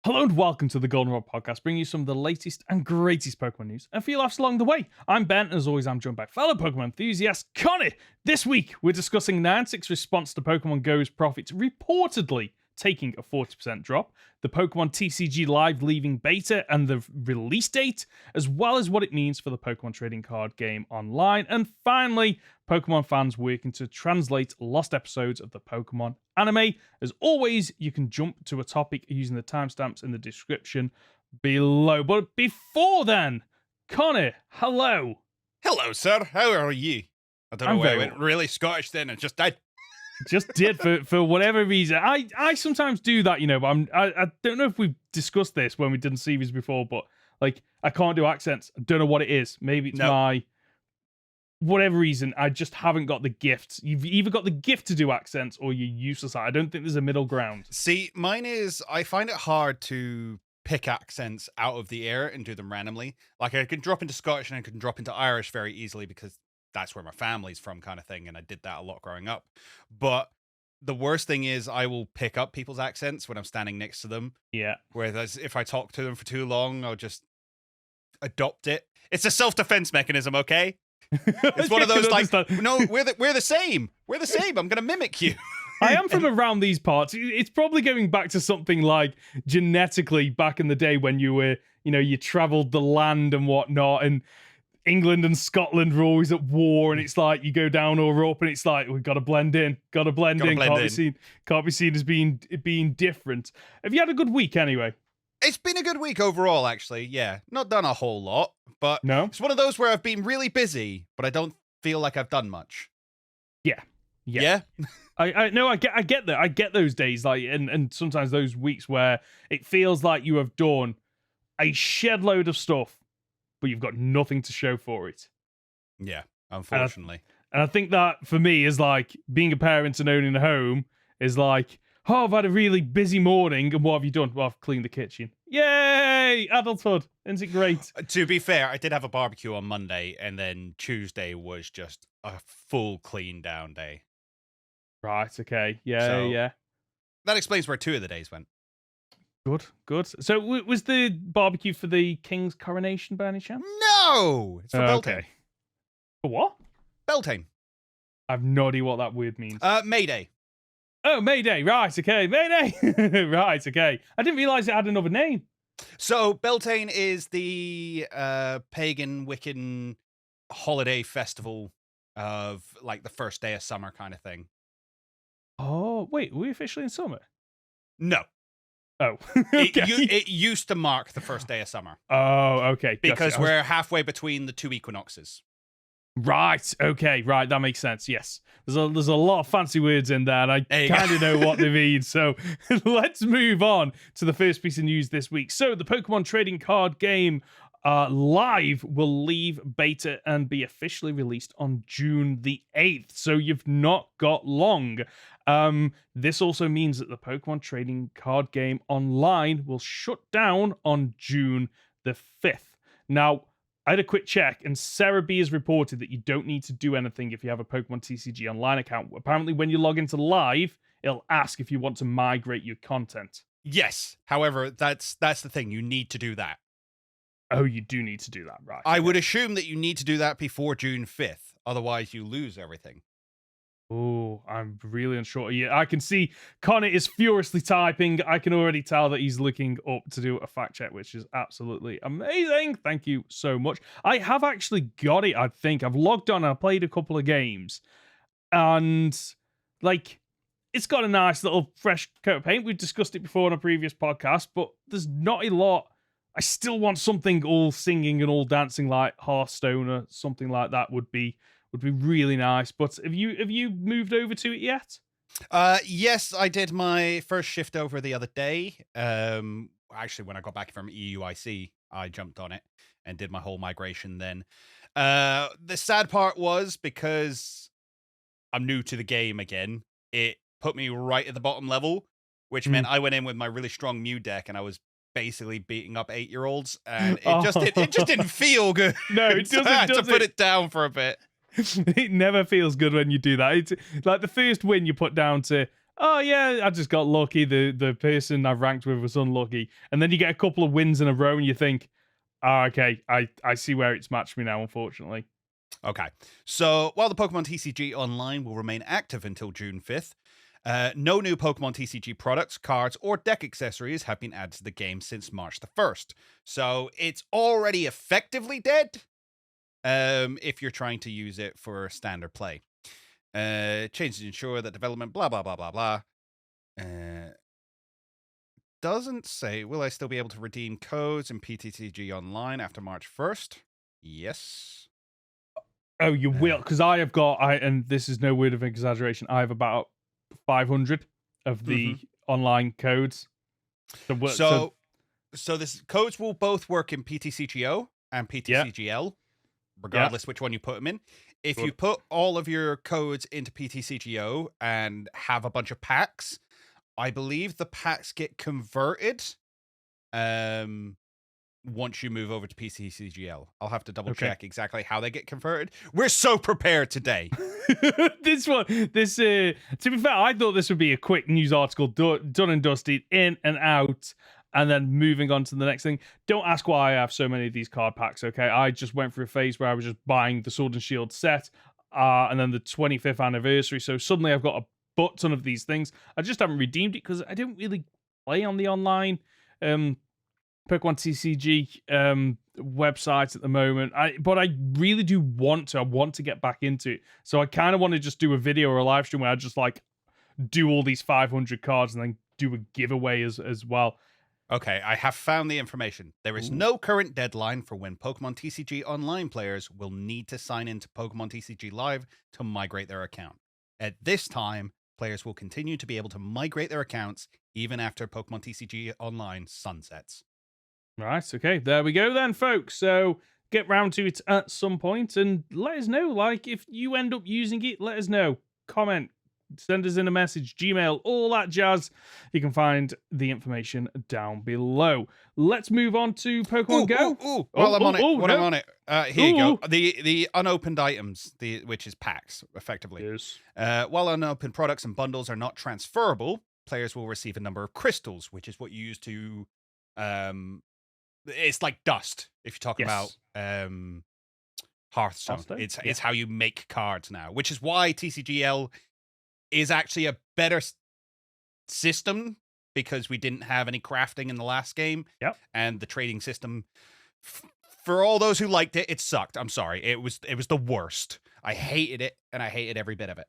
Hello and welcome to the Goldenrod Podcast, bringing you some of the latest and greatest Pokemon news and few laughs along the way. I'm Ben, and as always, I'm joined by fellow Pokemon enthusiast Conor. This week, we're discussing Niantic's response to Pokemon Go's profits reportedly taking a 40% drop, the Pokemon TCG Live leaving beta and the release date, as well as what it means for the Pokemon trading card game online, and finally, Pokemon fans working to translate lost episodes of the Pokemon anime. As always, you can jump to a topic using the timestamps in the description below. But before then, Conor, hello. Hello, sir. How are you? I don't know why I went really Scottish then and just died. Just did for whatever reason. I sometimes do that, you know, but I don't know if we've discussed this when we did series before, but like I can't do accents. I don't know what it is. Maybe it's my whatever reason. I just haven't got the gift. You've either got the gift to do accents or you're useless. I don't think there's a middle ground. See, mine is I find it hard to pick accents out of the air and do them randomly. Like I can drop into Scottish and I can drop into Irish very easily because that's where my family's from, kind of thing, and I did that a lot growing up. But the worst thing is I will pick up people's accents when I'm standing next to them. Yeah. Whereas if I talk to them for too long, I'll just adopt it. It's a self-defense mechanism, okay? It's one of those like, no, we're the same. We're the same. I'm gonna mimic you. I am from around these parts. It's probably going back to something like genetically back in the day when you were, you know, you traveled the land and whatnot, and England and Scotland were always at war, and it's like you go down or up, and it's like we've got to blend in, can't be seen as being different. Have you had a good week anyway? It's been a good week overall, actually. Yeah, not done a whole lot, but it's one of those where I've been really busy, but I don't feel like I've done much. Yeah. I get that. I get those days, like, and sometimes those weeks where it feels like you have done a shed load of stuff, but you've got nothing to show for it. Yeah, unfortunately. And I think that for me is like being a parent and owning a home is like, oh, I've had a really busy morning, and what have you done? Well, I've cleaned the kitchen. Yay! Adulthood. Isn't it great? To be fair, I did have a barbecue on Monday, and then Tuesday was just a full clean down day. Right, okay. Yeah. That explains where 2 of the days went. Good. So was the barbecue for the king's coronation by any chance? No! It's for Beltane. Okay. For what? Beltane. I have no idea what that word means. Mayday. Oh, Mayday. Right, okay. Mayday. Right, okay. I didn't realize it had another name. So Beltane is the pagan Wiccan holiday festival of like the first day of summer kind of thing. Oh, wait, are we officially in summer? No. Oh, okay. It used to mark the first day of summer. Oh, okay. Because we're halfway between the 2 equinoxes. Right. Okay. Right. That makes sense. Yes. There's a lot of fancy words in there, and I kind of know what they mean. So let's move on to the first piece of news this week. So the Pokemon trading card game Live will leave beta and be officially released on June the 8th. So you've not got long. This also means that the Pokemon trading card game online will shut down on June the 5th. Now, I had a quick check, and Sarah B has reported that you don't need to do anything if you have a Pokemon TCG Online account. Apparently, when you log into Live, it'll ask if you want to migrate your content. Yes. However, that's the thing. You need to do that. Oh, you do need to do that, right? I would assume that you need to do that before June 5th. Otherwise, you lose everything. Oh, I'm really unsure. Yeah, I can see Conor is furiously typing. I can already tell that he's looking up to do a fact check, which is absolutely amazing. Thank you so much. I have actually got it, I think. I've logged on and I played a couple of games. And, like, it's got a nice little fresh coat of paint. We've discussed it before on a previous podcast, but there's not a lot. I still want something all singing and all dancing like Hearthstone or something like that would be really nice. But have you moved over to it yet? Yes, I did my first shift over the other day. Actually, when I got back from EUIC, I jumped on it and did my whole migration then. The sad part was because I'm new to the game again, it put me right at the bottom level, which meant I went in with my really strong Mew deck and I was basically beating up 8-year-olds, and it just didn't feel good. No, it doesn't. So I had to put it down for a bit. It never feels good when you do that. It's like the first win you put down to oh yeah, I just got lucky. The person I've ranked with was unlucky, and then you get a couple of wins in a row, and you think, oh, okay, I see where it's matched me now. Unfortunately. Okay, so while the Pokemon TCG Online will remain active until June 5th, no new Pokemon TCG products, cards, or deck accessories have been added to the game since March the 1st. So it's already effectively dead if you're trying to use it for standard play. Changes to ensure that development, blah, blah, blah, blah, blah. Doesn't say, will I still be able to redeem codes in PTCG Online after March 1st? Yes. Oh, you will, because I have got, and this is no word of exaggeration, I have about 500 of the online codes. So this codes will both work in PTCGO and PTCGL, regardless which one you put them in. If you put all of your codes into PTCGO and have a bunch of packs, I believe the packs get converted once you move over to PTCGL. I'll have to double check exactly how they get converted. We're so prepared today. To be fair, I thought this would be a quick news article, done and dusted, in and out, and then moving on to the next thing. Don't ask why I have so many of these card packs, okay? I just went through a phase where I was just buying the Sword and Shield set, and then the 25th anniversary, so suddenly I've got a butt ton of these things. I just haven't redeemed it because I don't really play on the online Pokemon TCG website at the moment. But I really do want to. I want to get back into it. So I kind of want to just do a video or a live stream where I just like do all these 500 cards and then do a giveaway as well. Okay, I have found the information. There is no current deadline for when Pokemon TCG Online players will need to sign into Pokemon TCG Live to migrate their account. At this time, players will continue to be able to migrate their accounts even after Pokemon TCG Online sunsets. Right, okay, there we go then, folks. So get round to it at some point and let us know. Like, if you end up using it, let us know. Comment, send us in a message, Gmail, all that jazz. You can find the information down below. Let's move on to Pokemon Go. While I'm on it, here you go. The unopened items, which is packs, effectively. Yes. While unopened products and bundles are not transferable, players will receive a number of crystals, which is what you use to it's like dust if you're talking about Hearthstone. It's how you make cards now, which is why TCGL is actually a better system, because we didn't have any crafting in the last game. Yep. And the trading system, for all those who liked it, it sucked. I'm sorry. It was the worst. I hated it, and I hated every bit of it.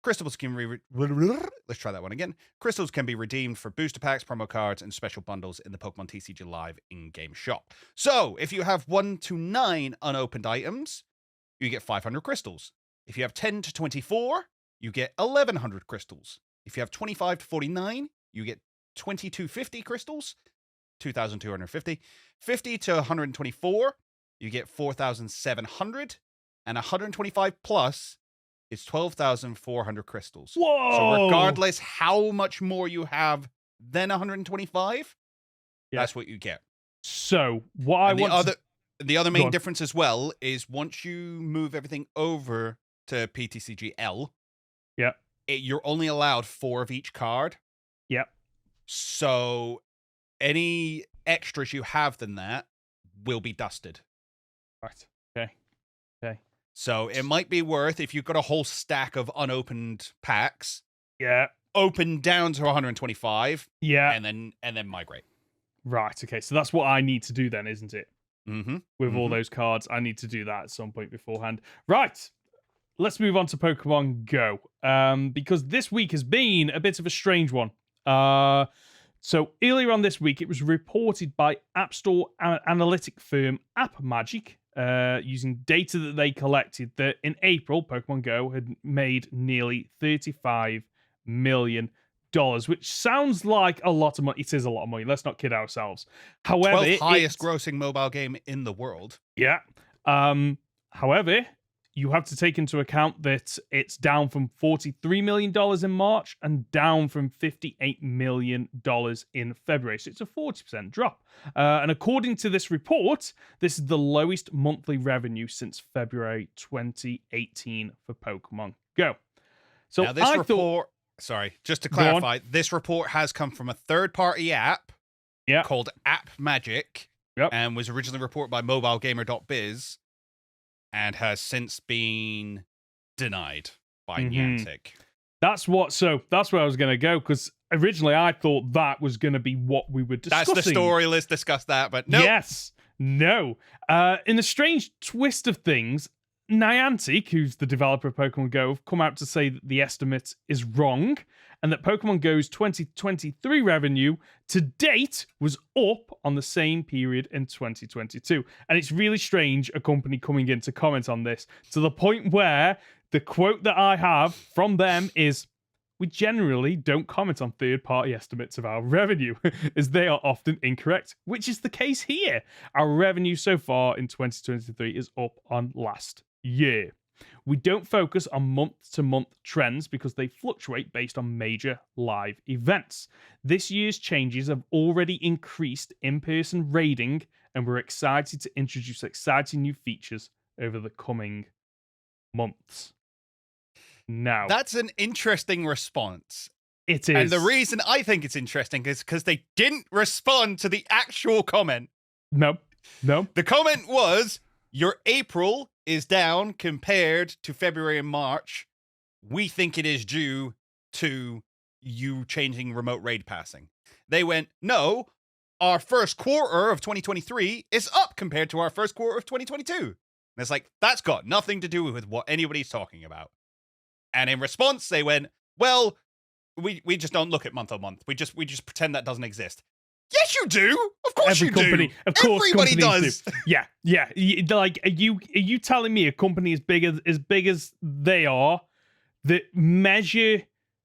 Crystals can let's try that one again. Crystals can be redeemed for booster packs, promo cards, and special bundles in the Pokemon TCG Live in-game shop. So, if you have 1 to 9 unopened items, you get 500 crystals. If you have 10 to 24, you get 1,100 crystals. If you have 25 to 49, you get 2,250 crystals, 2,250. 50 to 124, you get 4,700, and 125 plus is 12,400 crystals. Whoa! So regardless how much more you have than 125, that's what you get. So the other main difference as well is once you move everything over to PTCGL, you're only allowed 4 of each card. Yep. So any extras you have than that will be dusted. Right. Okay. So it might be worth, if you've got a whole stack of unopened packs, open down to 125, and then migrate. Right. Okay. So that's what I need to do then, isn't it? Mm-hmm. With all those cards, I need to do that at some point beforehand. Right. Let's move on to Pokemon Go, because this week has been a bit of a strange one. So earlier on this week, it was reported by App Store analytic firm AppMagic, using data that they collected, that in April, Pokemon Go had made nearly $35 million, which sounds like a lot of money. It is a lot of money. Let's not kid ourselves. However, 12th highest grossing mobile game in the world. Yeah. However, you have to take into account that it's down from $43 million in March and down from $58 million in February. So it's a 40% drop. And according to this report, this is the lowest monthly revenue since February 2018 for Pokemon Go. So now, this report sorry, just to clarify, this report has come from a third-party app called App Magic and was originally reported by mobilegamer.biz and has since been denied by Niantic. That's where I was going to go, because originally I thought that was going to be what we were discussing. That's the story. Let's discuss that, but no. Yes. No. In a strange twist of things, Niantic, who's the developer of Pokemon Go, have come out to say that the estimate is wrong and that Pokemon Go's 2023 revenue to date was up on the same period in 2022. And it's really strange, a company coming in to comment on this, to the point where the quote that I have from them is, "We generally don't comment on third-party estimates of our revenue, as they are often incorrect," which is the case here. Our revenue so far in 2023 is up on last year. We don't focus on month-to-month trends because they fluctuate based on major live events. This year's changes have already increased in-person raiding, and we're excited to introduce exciting new features over the coming months. Now, that's an interesting response. It is. And the reason I think it's interesting is because they didn't respond to the actual comment. No. The comment was, your April is down compared to February and March. We think it is due to you changing remote raid passing. They went, no, our first quarter of 2023 is up compared to our first quarter of 2022. And it's like, that's got nothing to do with what anybody's talking about. And in response, they went, well, we just don't look at month on month. We just pretend that doesn't exist. Yes, you do. Of course Every you company, do. Of course, everybody does. Do. Yeah. Like, are you telling me a company as big as they are that measure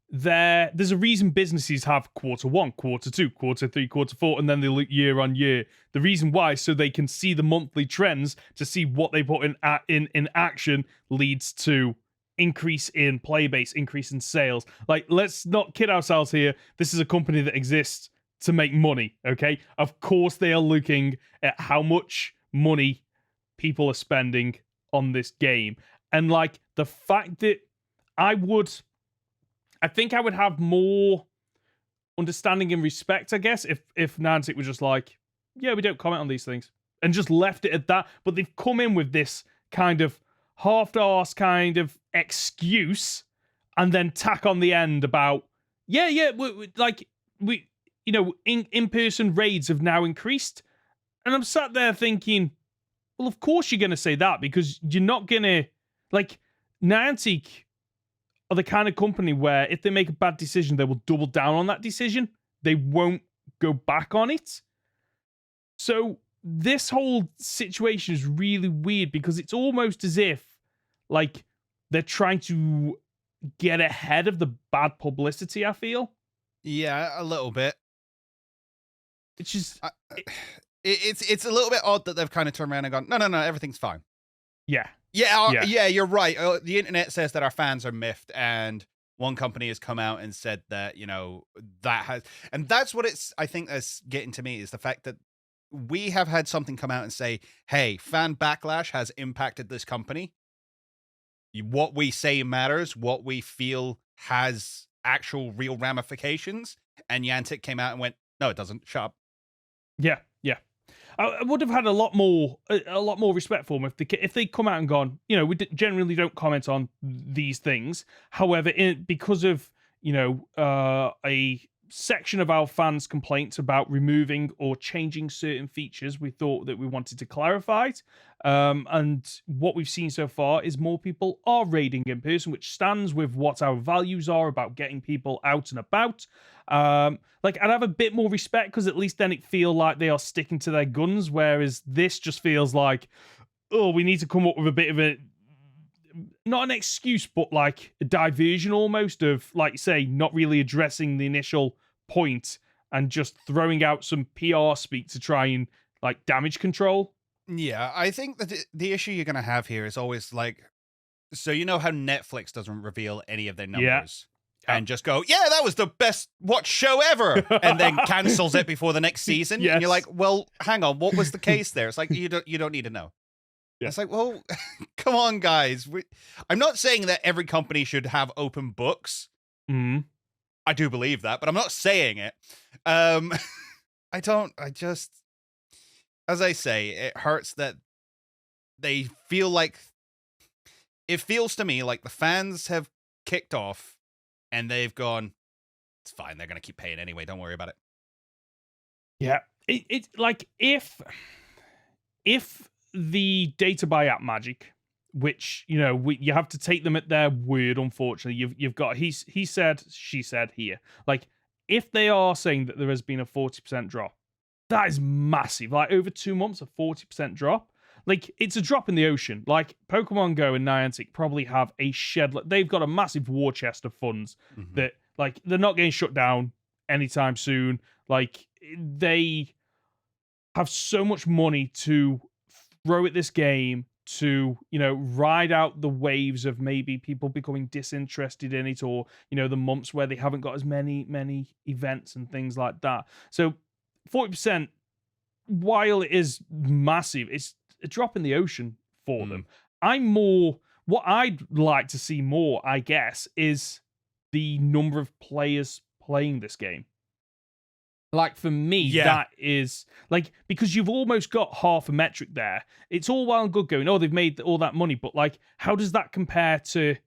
there's a reason businesses have quarter 1, quarter 2, quarter 3, quarter 4, and then they look year on year. The reason why, so they can see the monthly trends to see what they put in action leads to increase in player base, increase in sales. Like, let's not kid ourselves here. This is a company that exists to make money, okay? Of course they are looking at how much money people are spending on this game. And like, the fact that I think I would have more understanding and respect, I guess, if Niantic were just like, yeah, we don't comment on these things, and just left it at that. But they've come in with this kind of half-arsed kind of excuse, and then tack on the end about, in-person raids have now increased. And I'm sat there thinking, well, of course you're going to say that, because you're not going to, like, Niantic are the kind of company where if they make a bad decision, they will double down on that decision. They won't go back on it. So this whole situation is really weird, because it's almost as if, like, they're trying to get ahead of the bad publicity, I feel. Yeah, a little bit. It's just... It's a little bit odd that they've kind of turned around and gone, no, everything's fine. Yeah. Yeah, you're right. The internet says that our fans are miffed, and one company has come out and said that, that has... And that's what I think that's getting to me, is the fact that we have had something come out and say, hey, fan backlash has impacted this company. What we say matters. What we feel has actual real ramifications. And Niantic came out and went, no, it doesn't. Shut up. Yeah. I would have had a lot more respect for them if they come out and gone, we generally don't comment on these things. However, because of a section of our fans' complaints about removing or changing certain features, we thought that we wanted to clarify it. And what we've seen so far is more people are raiding in person, which stands with what our values are about getting people out and about. I'd have a bit more respect, because at least then it feel like they are sticking to their guns, whereas this just feels like, oh, we need to come up with a bit of a, not an excuse, but like a diversion almost of, like you say, not really addressing the initial point and just throwing out some PR speak to try and like damage control. Yeah, I think that the issue you're going to have here is always like, so how Netflix doesn't reveal any of their numbers and just go, yeah, that was the best watch show ever, and then cancels it before the next season. Yes. And you're like, well, hang on, what was the case there? It's like, you don't need to know. Yeah. It's like, well, come on, guys. I'm not saying that every company should have open books, I do believe that, but I'm not saying it. As I say, it hurts that they feel like, it feels to me like the fans have kicked off and they've gone, it's fine, they're going to keep paying anyway, don't worry about it. Yeah. It's like if the data buy app magic, which, you know, you have to take them at their word, unfortunately, you've got, he said, she said here, like, if they are saying that there has been a 40% drop, that is massive. Like, over 2 months, a 40% drop. Like, it's a drop in the ocean. Like, Pokemon Go and Niantic probably have a shed. They've got a massive war chest of funds that, like, they're not getting shut down anytime soon. Like, they have so much money to throw at this game to, you know, ride out the waves of maybe people becoming disinterested in it, or, you know, the months where they haven't got as many events and things like that. So 40%, while it is massive, it's a drop in the ocean for them. What I'd like to see more, I guess, is the number of players playing this game. Like, for me, that is, like, because you've almost got half a metric there. It's all well and good going, oh, they've made all that money, but, like, how does that compare to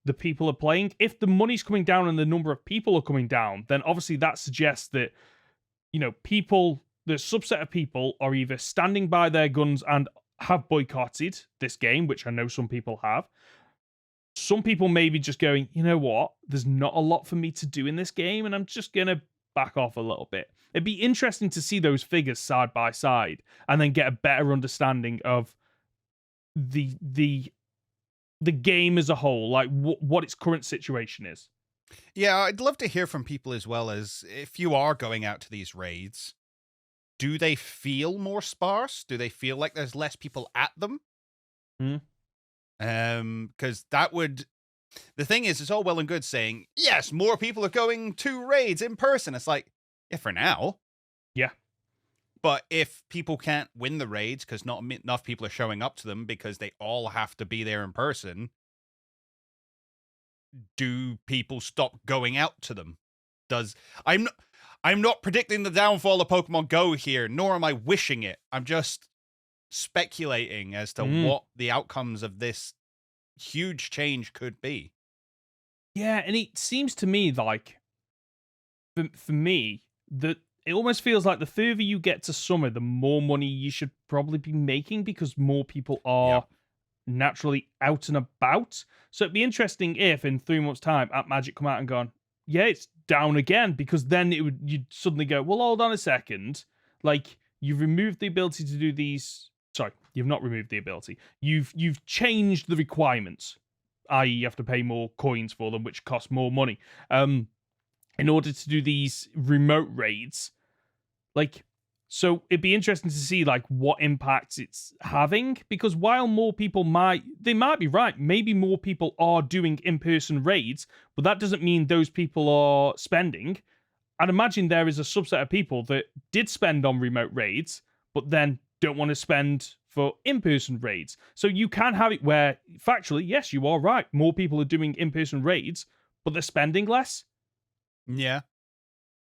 the people are playing? If the money's coming down and the number of people are coming down, then obviously that suggests that, you know, the subset of people are either standing by their guns and have boycotted this game, which I know some people have. Some people may be just going, you know what, there's not a lot for me to do in this game, and I'm just going to back off a little bit. It'd be interesting to see those figures side by side and then get a better understanding of the game as a whole, like what its current situation is. Yeah, I'd love to hear from people as well, as if you are going out to these raids, do they feel more sparse? Do they feel like there's less people at them? Because that would... The thing is, it's all well and good saying, yes, more people are going to raids in person. It's like, yeah, for now. Yeah. But if people can't win the raids because not enough people are showing up to them because they all have to be there in person, do people stop going out to them? I'm not predicting the downfall of Pokemon Go here, nor am I wishing it. I'm just speculating as to what the outcomes of this huge change could be. Yeah, and it seems to me like, for me, that it almost feels like the further you get to summer, the more money you should probably be making, because more people are naturally out and about. So it'd be interesting if in 3 months' time, App Magic come out and gone, yeah, it's down again, because then you'd suddenly go, well, hold on a second, like, you've removed the ability to do these. Sorry, you've not removed the ability. You've changed the requirements, i.e. you have to pay more coins for them, which cost more money, in order to do these remote raids. Like, so it'd be interesting to see, like, what impact it's having, because while more people might be right, maybe more people are doing in-person raids, but that doesn't mean those people are spending. I'd imagine there is a subset of people that did spend on remote raids, but then don't want to spend for in-person raids. So you can have it where, factually, yes, you are right, more people are doing in-person raids, but they're spending less. Yeah.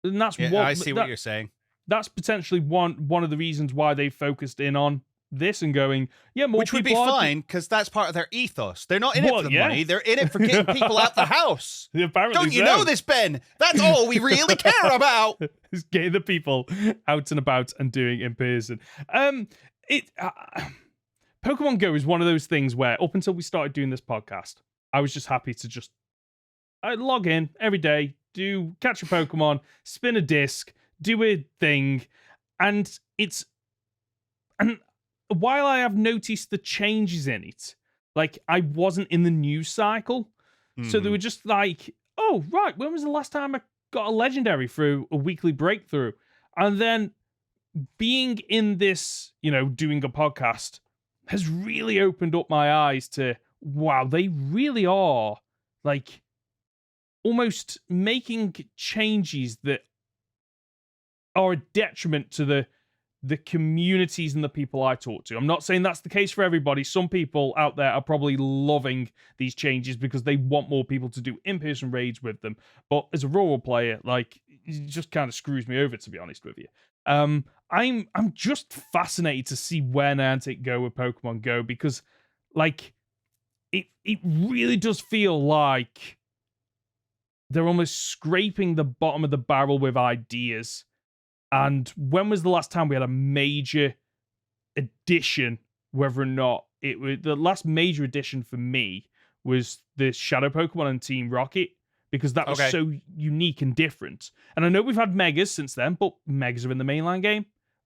And that's I see what you're saying. That's potentially one of the reasons why they focused in on this and going, yeah, more Which people would be fine, because that's part of their ethos. They're not in it for the money. They're in it for getting people out the house. Apparently Don't you know this, Ben? That's all we really care about. Is getting the people out and about and doing in person. Pokemon Go is one of those things where, up until we started doing this podcast, I was just happy to I'd log in every day, catch a Pokemon, spin a disc, do a thing, and while I have noticed the changes in it, like, I wasn't in the news cycle, so they were just like, oh, right, when was the last time I got a legendary through a weekly breakthrough? And then being in this, you know, doing a podcast has really opened up my eyes to, wow, they really are, like, almost making changes that are a detriment to the communities and the people I talk to. I'm not saying that's the case for everybody. Some people out there are probably loving these changes because they want more people to do in-person raids with them. But as a rural player, like, it just kind of screws me over, to be honest with you. I'm just fascinated to see where Niantic go with Pokemon Go, because, like, it really does feel like they're almost scraping the bottom of the barrel with ideas. And when was the last time we had a major addition, whether or not it was the last major addition for me was the Shadow Pokemon and Team Rocket, because that was so unique and different. And I know we've had Megas since then, but Megas are in the mainline game.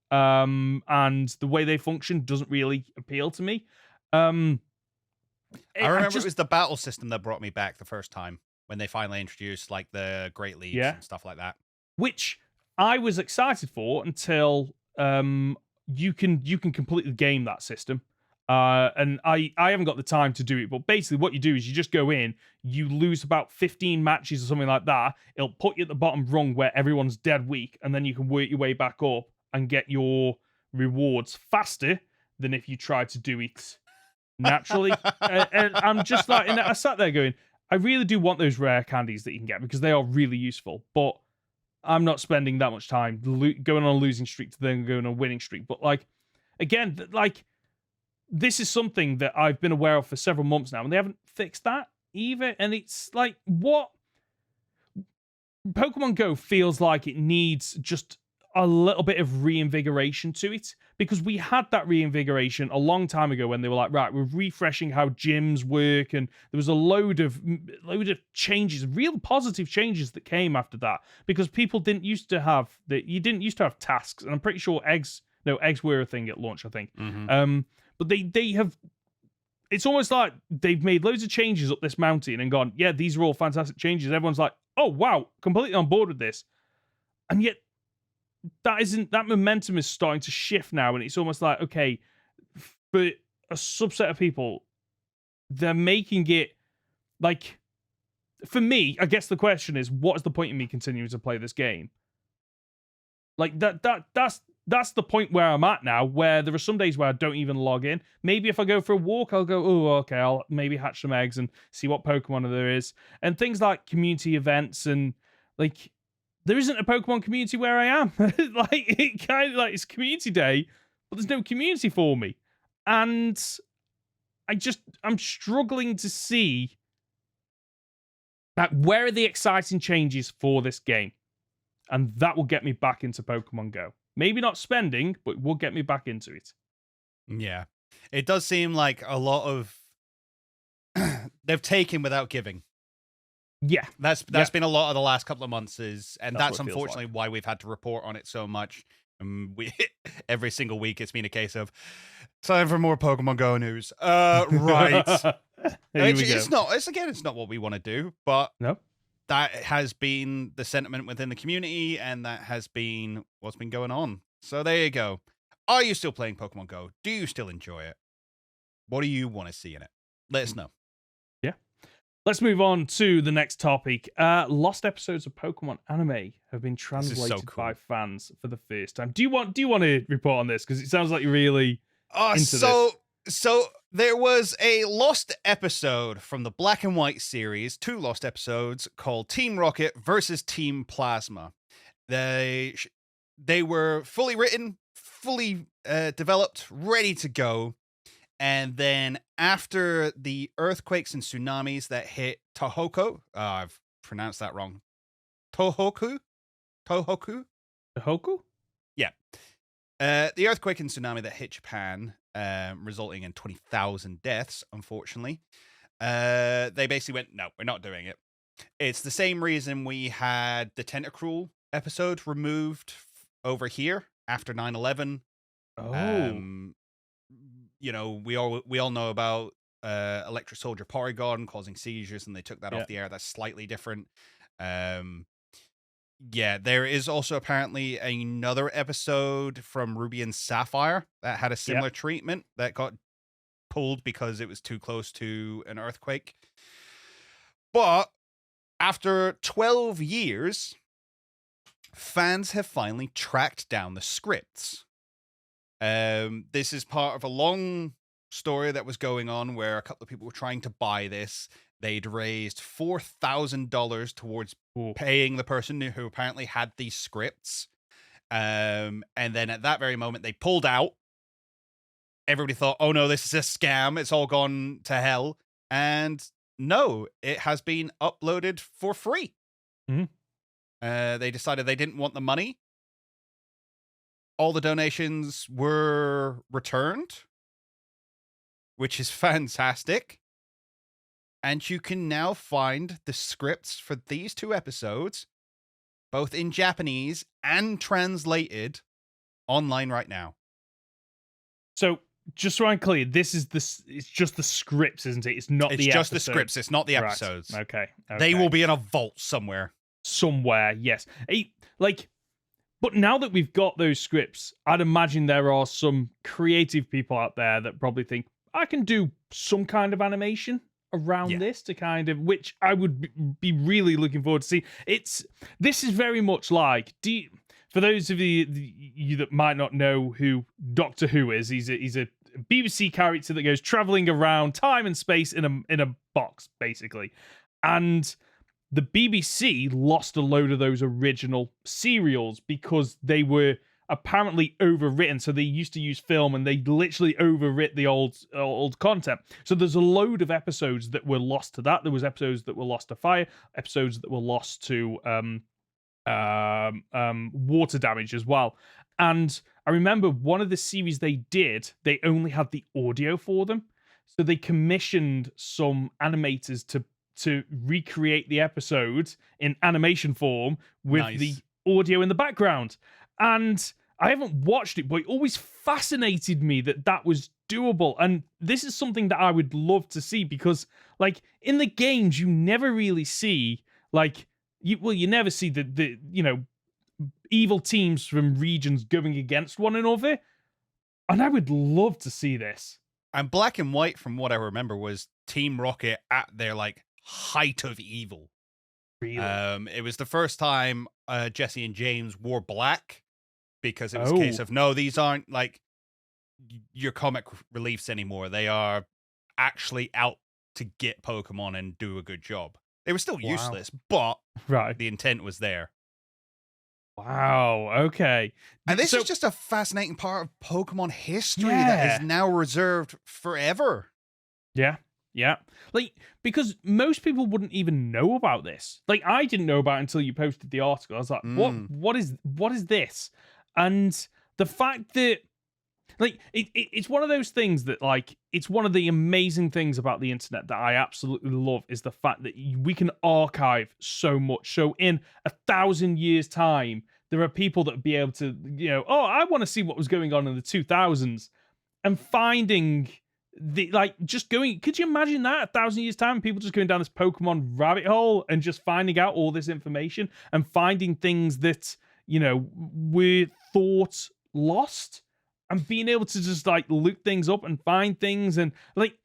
And the way they function doesn't really appeal to me. I remember it was the battle system that brought me back the first time when they finally introduced like the Great Leagues and stuff like that. Which I was excited for until you can completely game that system. And I haven't got the time to do it, but basically what you do is you just go in, you lose about 15 matches or something like that. It'll put you at the bottom rung where everyone's dead weak, and then you can work your way back up and get your rewards faster than if you try to do it naturally. And I'm just like, and I sat there going, I really do want those rare candies that you can get because they are really useful, but I'm not spending that much time going on a losing streak to then going on a winning streak. But like, again, like, this is something that I've been aware of for several months now, and they haven't fixed that either. And it's like, what? Pokemon Go feels like it needs just a little bit of reinvigoration to it, because we had that reinvigoration a long time ago when they were like, right, we're refreshing how gyms work, and there was a load of changes, real positive changes that came after that, because people didn't used to have you didn't used to have tasks, and I'm pretty sure eggs were a thing at launch, I think. But they have, it's almost like they've made loads of changes up this mountain and gone, yeah, these are all fantastic changes. Everyone's like, oh wow, completely on board with this. And yet that momentum is starting to shift now, and it's almost like, okay, for a subset of people, they're making it like, for me, I guess the question is, what is the point in me continuing to play this game? Like that's the point where I'm at now, where there are some days where I don't even log in. Maybe if I go for a walk, I'll go, oh, okay, I'll maybe hatch some eggs and see what Pokemon there is. And things like community events, and like, there isn't a Pokemon community where I am. Like, it kind of like, it's community day, but there's no community for me. And I'm struggling to see, like, where are the exciting changes for this game? And that will get me back into Pokemon Go. Maybe not spending, but it will get me back into it. Yeah. It does seem like a lot of they've taken without giving. Yeah. That's been a lot of the last couple of months, that's unfortunately why we've had to report on it so much. We every single week it's been a case of time for more Pokemon Go news. Right. It's not what we want to do, but no. That has been the sentiment within the community, and that has been what's been going on. So there you go. Are you still playing Pokemon Go? Do you still enjoy it? What do you want to see in it? Let us know. Yeah. Let's move on to the next topic. Lost episodes of Pokemon anime have been translated by fans for the first time. Do you want to report on this? Because it sounds like you're really into this. So there was a lost episode from the Black and White series, 2 lost episodes called Team Rocket versus Team Plasma. They were fully written, fully developed, ready to go. And then after the earthquakes and tsunamis that hit Tohoku, I've pronounced that wrong. Tohoku? Yeah. The earthquake and tsunami that hit Japan, resulting in 20,000 deaths, unfortunately. They basically went, no, we're not doing it. It's the same reason we had the Tentacruel episode removed over here after 9/11. Oh. You know, we all know about Electric Soldier Porygon causing seizures, and they took that off the air. That's slightly different. Yeah, there is also apparently another episode from Ruby and Sapphire that had a similar treatment that got pulled because it was too close to an earthquake. But after 12 years, fans have finally tracked down the scripts This is part of a long story that was going on where a couple of people were trying to buy this. They'd raised $4,000 towards paying the person who apparently had these scripts. And then at that very moment, they pulled out. Everybody thought, oh no, this is a scam. It's all gone to hell. And no, it has been uploaded for free. They decided they didn't want the money. All the donations were returned, which is fantastic. And you can now find the scripts for these 2 episodes, both in Japanese and translated, online right now. So, just so I'm clear, it's just the scripts, isn't it? It's not the episodes. It's just the scripts. It's not the episodes. Right. Okay. They will be in a vault somewhere. Somewhere, yes. But now that we've got those scripts, I'd imagine there are some creative people out there that probably think, I can do some kind of animation around this to kind of, which I would be really looking forward to see. This is very much like, for those of you that might not know who Doctor Who is, he's a BBC character that goes traveling around time and space in a box, basically. And the BBC lost a load of those original serials because they were apparently overwritten. So they used to use film and they literally overwrit the old content. So there's a load of episodes that were lost to that. There was episodes that were lost to fire, episodes that were lost to water damage as well. And I remember one of the series they did, they only had the audio for them. So they commissioned some animators to recreate the episode in animation form with the audio in the background. And I haven't watched it, but it always fascinated me that was doable. And this is something that I would love to see because, like, in the games, you never really see, like, you never see the evil teams from regions going against one another. And I would love to see this. And Black and White, from what I remember, was Team Rocket at their, like, height of evil. Really? It was the first time Jesse and James wore black because it was a case of, no, these aren't like your comic reliefs anymore. They are actually out to get Pokemon and do a good job. They were still useless, but the intent was there. Wow, okay. And this is just a fascinating part of Pokemon history that is now reserved forever. Yeah. Yeah, like, because most people wouldn't even know about this. Like, I didn't know about it until you posted the article. I was like, what is this? And the fact that, like, it's one of those things that, like, it's one of the amazing things about the internet that I absolutely love is the fact that we can archive so much. So in 1,000 years' time, there are people that would be able to, I want to see what was going on in the 2000s and finding... could you imagine that 1,000 years time, people just going down this Pokemon rabbit hole and just finding out all this information and finding things that, were thought lost and being able to just like look things up and find things. And like,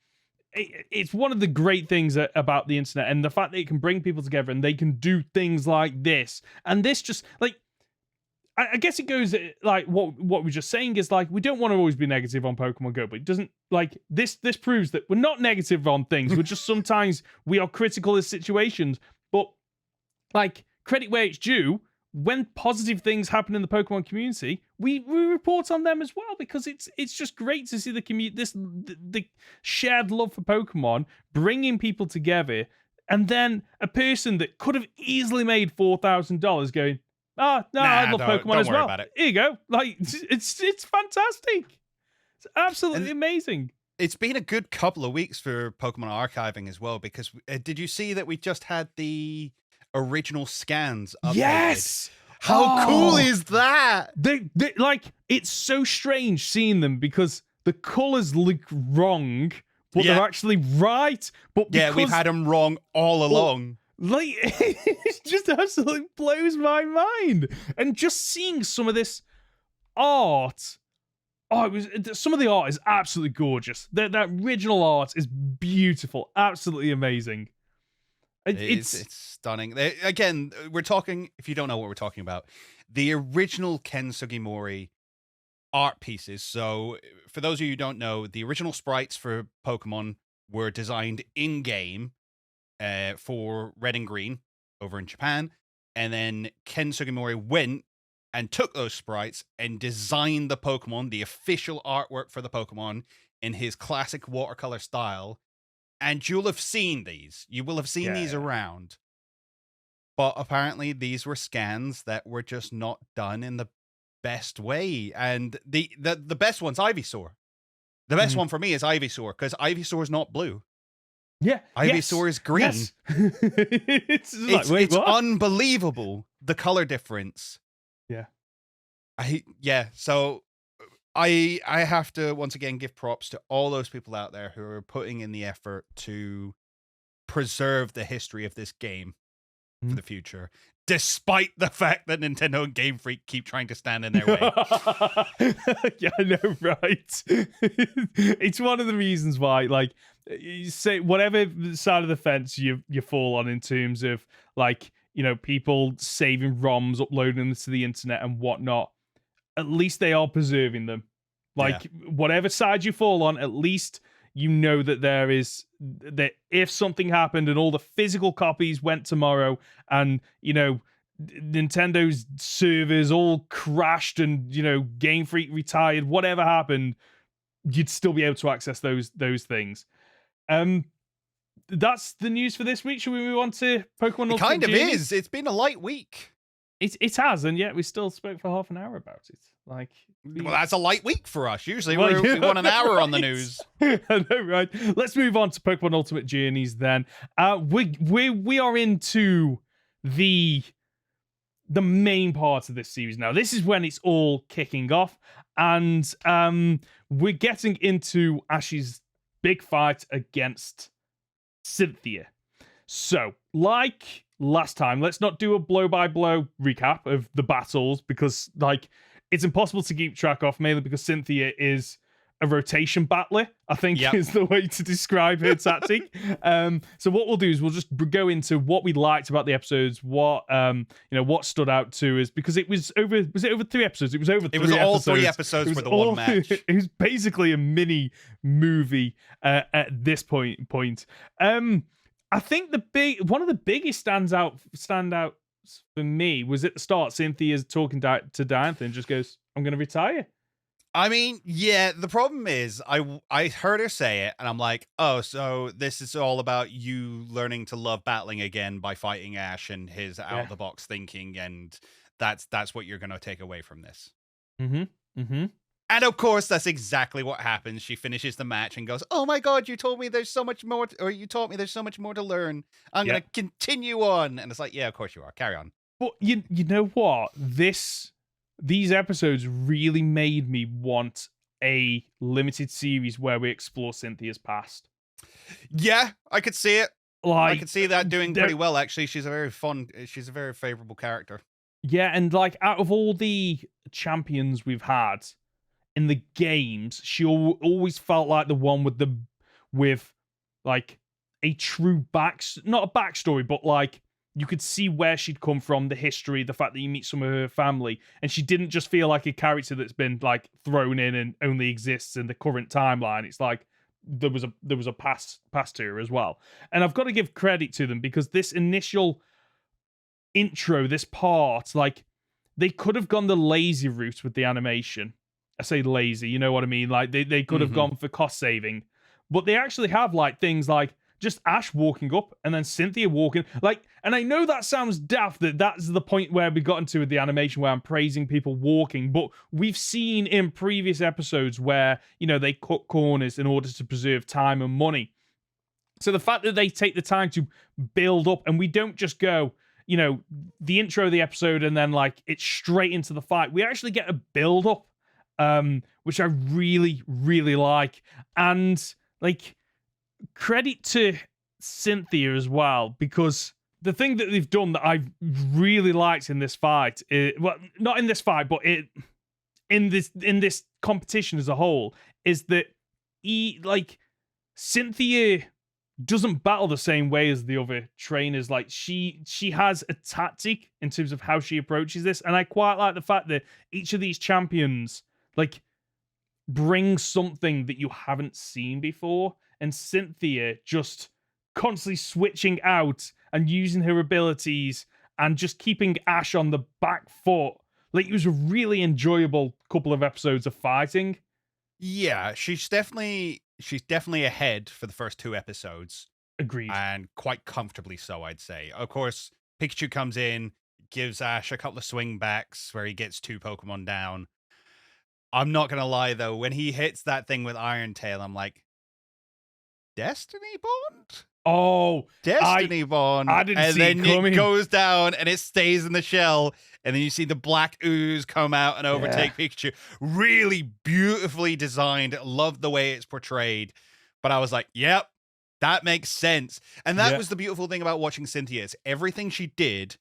it's one of the great things about the internet and the fact that it can bring people together and they can do things like this. And this just like, I guess it goes like what we're just saying is like we don't want to always be negative on Pokemon Go, but it doesn't like this proves that we're not negative on things. We're just sometimes we are critical of situations, but like credit where it's due. When positive things happen in the Pokemon community, we report on them as well because it's just great to see the community, the shared love for Pokemon bringing people together, and then a person that could have easily made $4,000 going, oh, no, I love Pokemon as well. Here you go. Like, it's fantastic. It's absolutely amazing. It's been a good couple of weeks for Pokemon archiving as well, because did you see that we just had the original scans updated? Yes! How cool is that? They like, it's so strange seeing them because the colors look wrong, but they're actually right. But we've had them wrong all along. Like, it just absolutely blows my mind. And just seeing some of this art, some of the art is absolutely gorgeous. That original art is beautiful, absolutely amazing. It's stunning. Again, we're talking, if you don't know what we're talking about, the original Ken Sugimori art pieces. So for those of you who don't know, the original sprites for Pokemon were designed in game for Red and Green over in Japan, and then Ken Sugimori went and took those sprites and designed the Pokemon, the official artwork for the Pokemon, in his classic watercolor style. And you'll have seen these. You will have seen these around. But apparently these were scans that were just not done in the best way. And the best one's Ivysaur. The best one for me is Ivysaur, because Ivysaur is not blue. Yeah. Ivysaur is green. Yes. it's like, it's unbelievable, the color difference. Yeah. So I have to once again give props to all those people out there who are putting in the effort to preserve the history of this game for the future, despite the fact that Nintendo and Game Freak keep trying to stand in their way. Yeah, I know, right? It's one of the reasons why, like, you say whatever side of the fence you fall on in terms of, like, you know, people saving ROMs, uploading them to the internet and whatnot. At least they are preserving them. Like, whatever side you fall on, at least you know that there is, that if something happened and all the physical copies went tomorrow and, you know, Nintendo's servers all crashed and, you know, Game Freak retired, whatever happened, you'd still be able to access those things. That's the news for this week. Should we move on to Pokemon Ultimate Kind of Journey? is. It's been a light week. It has, and yet we still spoke for half an hour about it. Like, Well, that's a light week for us. Usually Well, we yeah, want an hour right. on the news. I know, right? Let's move on to Pokemon Ultimate Journeys then. We are into the main part of this series now. This is when it's all kicking off, and we're getting into Ash's big fight against Cynthia. So, like last time, let's not do a blow-by-blow recap of the battles, because, like, it's impossible to keep track of, mainly because Cynthia is a rotation battler, I think is the way to describe her tactic. So what we'll do is we'll just go into what we liked about the episodes, what what stood out to us, because it was over 3 episodes? It was over 3 episodes. It was all 3 episodes for the one match. It was basically a mini movie at this point. I think one of the biggest standouts for me was at the start. Cynthia's talking to Diantha and just goes, "I'm going to retire." I mean, yeah, the problem is I heard her say it and I'm like, oh, so this is all about you learning to love battling again by fighting Ash and his out of the box thinking, and that's what you're going to take away from this. And of course, that's exactly what happens. She finishes the match and goes, "Oh my God, you told me there's so much more, you taught me there's so much more to learn. I'm going to continue on." And it's like, yeah, of course you are. Carry on. But you know what? These episodes really made me want a limited series where we explore Cynthia's past. Yeah, I could see it. Like, I could see that doing pretty well, actually. She's a very favorable character. Yeah, and like, out of all the champions we've had in the games, she always felt like the one with like a true not a backstory, but like, you could see where she'd come from, the history, the fact that you meet some of her family, and she didn't just feel like a character that's been like thrown in and only exists in the current timeline. It's like there was a past to her as well. And I've got to give credit to them, because this initial intro, this part, like, they could have gone the lazy route with the animation. I say lazy, you know what I mean? Like, they could have gone for cost saving, but they actually have like things like just Ash walking up and then Cynthia walking. Like, and I know that sounds daft, that's the point where we got into with the animation, where I'm praising people walking, but we've seen in previous episodes where, you know, they cut corners in order to preserve time and money. So the fact that they take the time to build up, and we don't just go, you know, the intro of the episode and then like it's straight into the fight. We actually get a build up, which I really, really like. And like, credit to Cynthia as well, because the thing that they've done that I've really liked in this fight, well, not in this fight, but in this competition as a whole, is that Cynthia doesn't battle the same way as the other trainers. Like, she has a tactic in terms of how she approaches this, and I quite like the fact that each of these champions, like bring something that you haven't seen before, and Cynthia just constantly switching out and using her abilities and just keeping Ash on the back foot. Like, it was a really enjoyable couple of episodes of fighting. Yeah, she's definitely ahead for the first 2 episodes. Agreed. And quite comfortably so, I'd say. Of course, Pikachu comes in, gives Ash a couple of swing backs where he gets 2 Pokemon down. I'm not gonna lie though, when he hits that thing with Iron Tail, I'm like, Destiny Bond? Oh, Destiny Bond. I didn't and see it then coming. It goes down and it stays in the shell. And then you see the black ooze come out and overtake Pikachu. Really beautifully designed. Love the way it's portrayed. But I was like, yep, that makes sense. And that was the beautiful thing about watching Cynthia. Is everything she did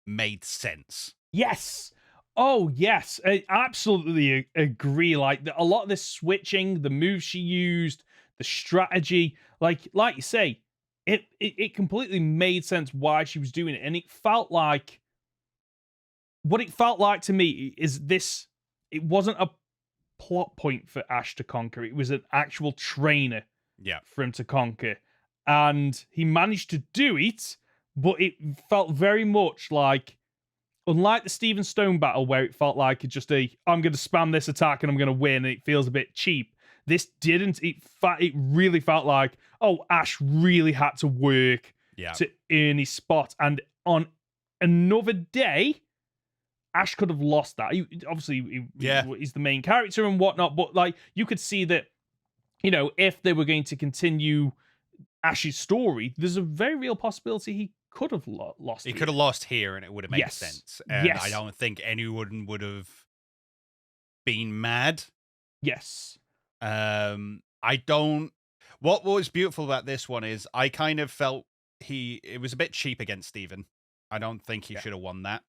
made sense. Yes. Oh, yes. I absolutely agree. Like, a lot of this switching, the moves she used, the strategy, like you say, it completely made sense why she was doing it. And it felt like, what it felt like to me is this, it wasn't a plot point for Ash to conquer. It was an actual trainer for him to conquer. And he managed to do it, but it felt very much like, unlike the Steven Stone battle where it felt like just I'm going to spam this attack and I'm going to win, and it feels a bit cheap. This didn't. It really felt like, oh, Ash really had to work to earn his spot. And on another day, Ash could have lost that. He's the main character and whatnot, but like, you could see that, you know, if they were going to continue Ash's story, there's a very real possibility he could have lost. He could have lost here, and it would have made sense. And I don't think anyone would have been mad. Yes. I don't. What was beautiful about this one is I kind of felt it was a bit cheap against Steven. I don't think he should have won that.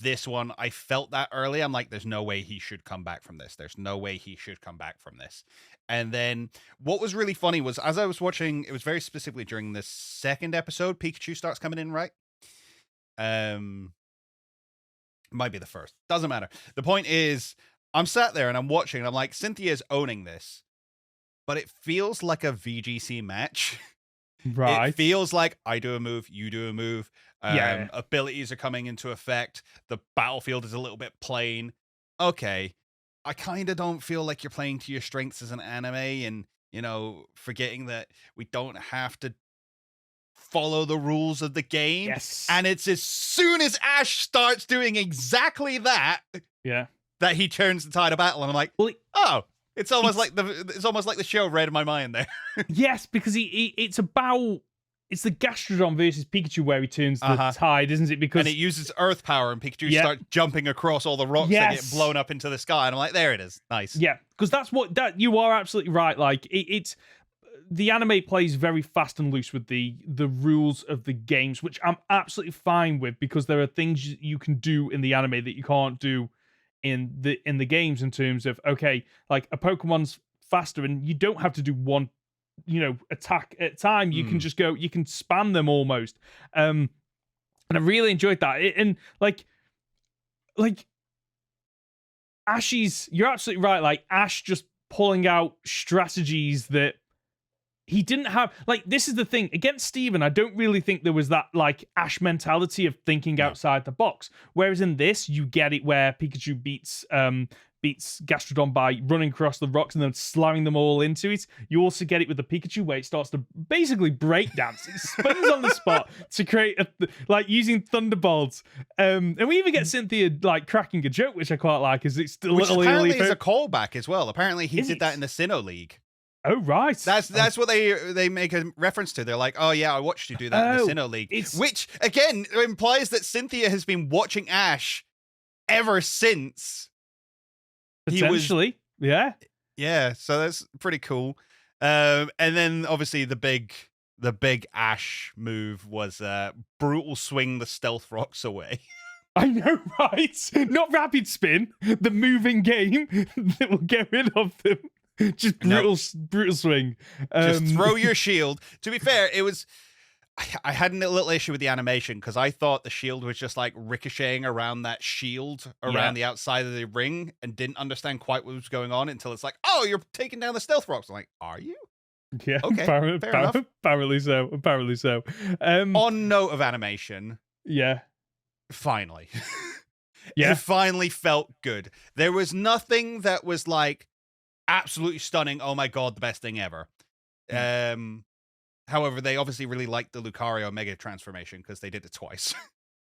This one, I felt that early. I'm like, there's no way he should come back from this. There's no way he should come back from this. And then what was really funny was, as I was watching, it was very specifically during the 2nd episode, Pikachu starts coming in, right? Might be the 1st. Doesn't matter. The point is, I'm sat there and I'm watching and I'm like, Cynthia's owning this. But it feels like a VGC match. Right. It feels like I do a move, you do a move. Abilities are coming into effect. The battlefield is a little bit plain. Okay, I kind of don't feel like you're playing to your strengths as an anime, and, you know, forgetting that we don't have to follow the rules of the game. Yes. And it's as soon as Ash starts doing exactly that, that he turns the tide of battle, and I'm like, oh. It's almost like the show read my mind there. Yes, because it's the Gastrodon versus Pikachu where he turns the tide, isn't it? Because and it uses Earth power, and Pikachu starts jumping across all the rocks that get blown up into the sky. And I'm like, there it is, nice. Yeah, because that's you are absolutely right. Like it's the anime plays very fast and loose with the rules of the games, which I'm absolutely fine with, because there are things you can do in the anime that you can't do in the games, in terms of, okay, like a Pokemon's faster and you don't have to do one, attack at a time. You can just go, you can spam them almost. And I really enjoyed that. And like Ash's, you're absolutely right. Like Ash just pulling out strategies that he didn't have. Like, this is the thing against Steven, I don't really think there was that like Ash mentality of thinking outside the box. Whereas in this, you get it where Pikachu beats Gastrodon by running across the rocks and then slamming them all into it. You also get it with the Pikachu where it starts to basically break dance. It spins on the spot to create like using Thunderbolts. And we even get Cynthia like cracking a joke, which I quite like, is it's still apparently is a callback as well. Apparently he did that in the Sinnoh League. Oh, right. That's what they make a reference to. They're like, oh yeah, I watched you do that in the Sinnoh League. Which again implies that Cynthia has been watching Ash ever since. Potentially, yeah. So that's pretty cool. And then obviously the big Ash move was brutal swing the stealth rocks away. I know, right? Not rapid spin, the moving game that will get rid of them. Just brutal swing. Just throw your shield. To be fair, it was. I had a little issue with the animation because I thought the shield was just like ricocheting around that shield around the outside of the ring and didn't understand quite what was going on until it's like, oh, you're taking down the stealth rocks. I'm like, are you? Yeah, Okay, fair enough. Apparently so. Apparently so. On note of animation, finally. Yeah. It finally felt good. There was nothing that was like absolutely stunning. Oh my God, the best thing ever. However, they obviously really liked the Lucario Mega transformation because they did it twice.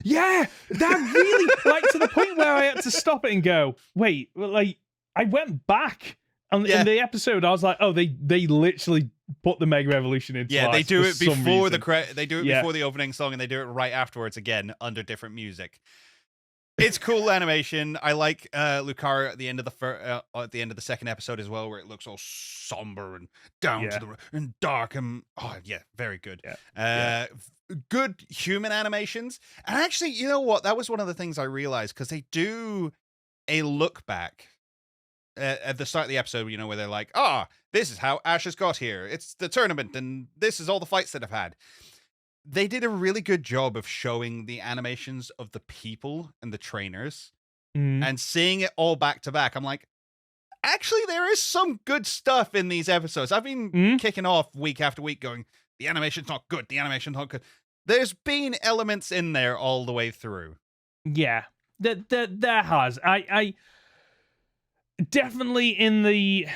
Yeah, that really, like, to the point where I had to stop it and go, wait, like, I went back in the episode. I was like, oh, they literally put the Mega Evolution in. Yeah, twice they do it before before the opening song, and they do it right afterwards again under different music. It's cool animation. I like Lucario at the end of the second episode as well, where it looks all somber and down to the and dark and very good. Good human animations. And actually, you know what? That was one of the things I realized because they do a look back at the start of the episode. You know, where they're like, this is how Ash has got here. It's the tournament, and this is all the fights that I've had. They did a really good job of showing the animations of the people and the trainers and seeing it all back to back. I'm like, actually, there is some good stuff in these episodes. I've been kicking off week after week going, the animation's not good. The animation's not good. There's been elements in there all the way through. Yeah, there has. I definitely in the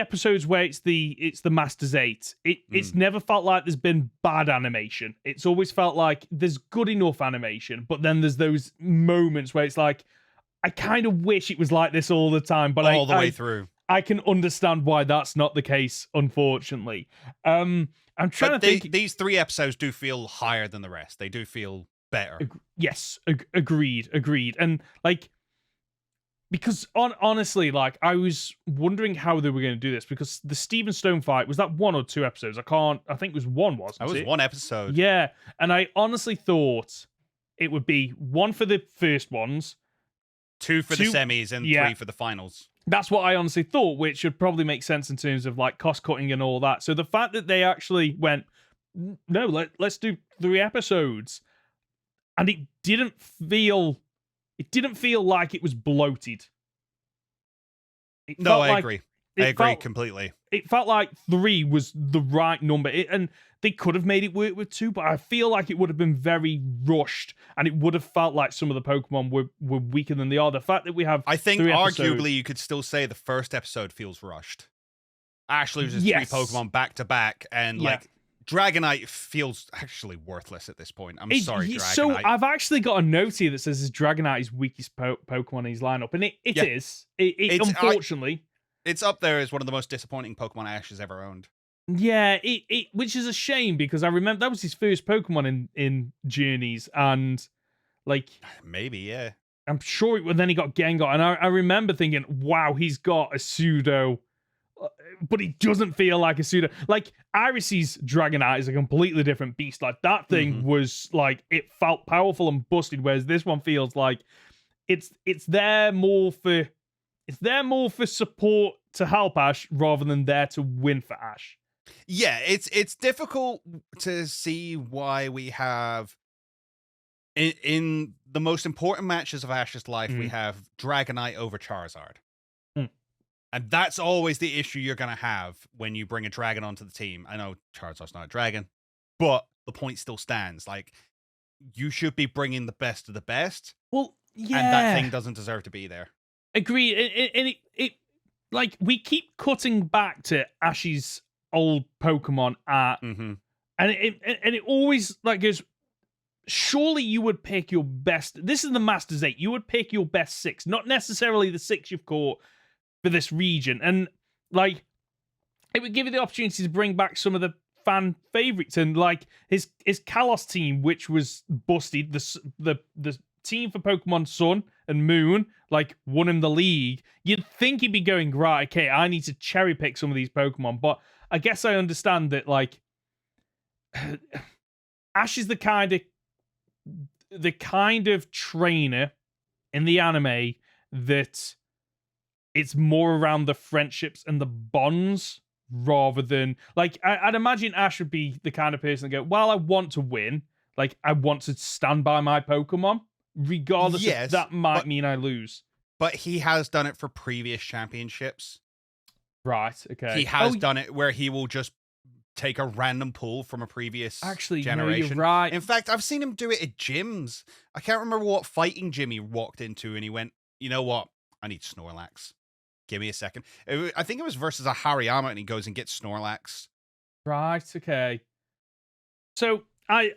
episodes where it's the Masters 8, it's never felt like there's been bad animation. It's always felt like there's good enough animation, but then there's those moments where it's like, I kind of wish it was like this all the time, but all the way through. I can understand why that's not the case, unfortunately. I'm trying to think. These 3 episodes do feel higher than the rest. They do feel better. Yes, agreed. And like, because honestly, like, I was wondering how they were going to do this because the Steven Stone fight, was that 1 or 2 episodes? I think it was 1, wasn't it? That was 1 episode. Yeah, and I honestly thought it would be 1 for the first ones, 2 for the semis, and 3 for the finals. That's what I honestly thought, which should probably make sense in terms of like cost cutting and all that. So the fact that they actually went, no, let's do 3 episodes, and it didn't feel like it was bloated. I agree. I agree completely. It felt like 3 was the right number. And they could have made it work with 2, but I feel like it would have been very rushed, and it would have felt like some of the Pokemon were weaker than they are. The fact that we have I think arguably you could still say the first episode feels rushed. Ash loses 3 Pokemon back to back, and like Dragonite feels actually worthless at this point. I'm sorry, Dragonite. So I've actually got a note here that says Dragonite is weakest Pokemon in his lineup, and it is. It's unfortunately. It's up there as one of the most disappointing Pokemon Ash has ever owned. Yeah, which is a shame because I remember that was his first Pokemon in Journeys, and like maybe I'm sure then he got Gengar, and I remember thinking, wow, he's got a pseudo, but he doesn't feel like a pseudo. Like Iris's Dragonite is a completely different beast. Like that thing was like, it felt powerful and busted, whereas this one feels like it's there more for support to help Ash rather than there to win for Ash. Yeah, it's difficult to see why we have in the most important matches of Ash's life, we have Dragonite over Charizard. And that's always the issue you're going to have when you bring a dragon onto the team. I know Charizard's not a dragon, but the point still stands. Like, you should be bringing the best of the best. Well, yeah. And that thing doesn't deserve to be there. Agreed. And it like, we keep cutting back to Ash's old Pokemon art, and it always like goes, surely you would pick your best. This is the Masters 8. You would pick your best 6, not necessarily the 6 you've caught for this region. And like, it would give you the opportunity to bring back some of the fan favorites, and like his Kalos team, which was busted. The team for Pokemon Sun and Moon like won him the league. You'd think he'd be going, right, okay, I need to cherry pick some of these Pokemon, but I guess I understand that like Ash is the kind of trainer in the anime that it's more around the friendships and the bonds rather than like I'd imagine Ash would be the kind of person that go, well, I want to win, like I want to stand by my Pokemon, regardless if that might mean I lose. But he has done it for previous championships. Right, okay. He has done it where he will just take a random pull from a previous generation. No, you're right. In fact, I've seen him do it at gyms. I can't remember what fighting gym he walked into, and he went, you know what? I need Snorlax. Give me a second. I think it was versus a Hariyama, and he goes and gets Snorlax. Right, okay. So, I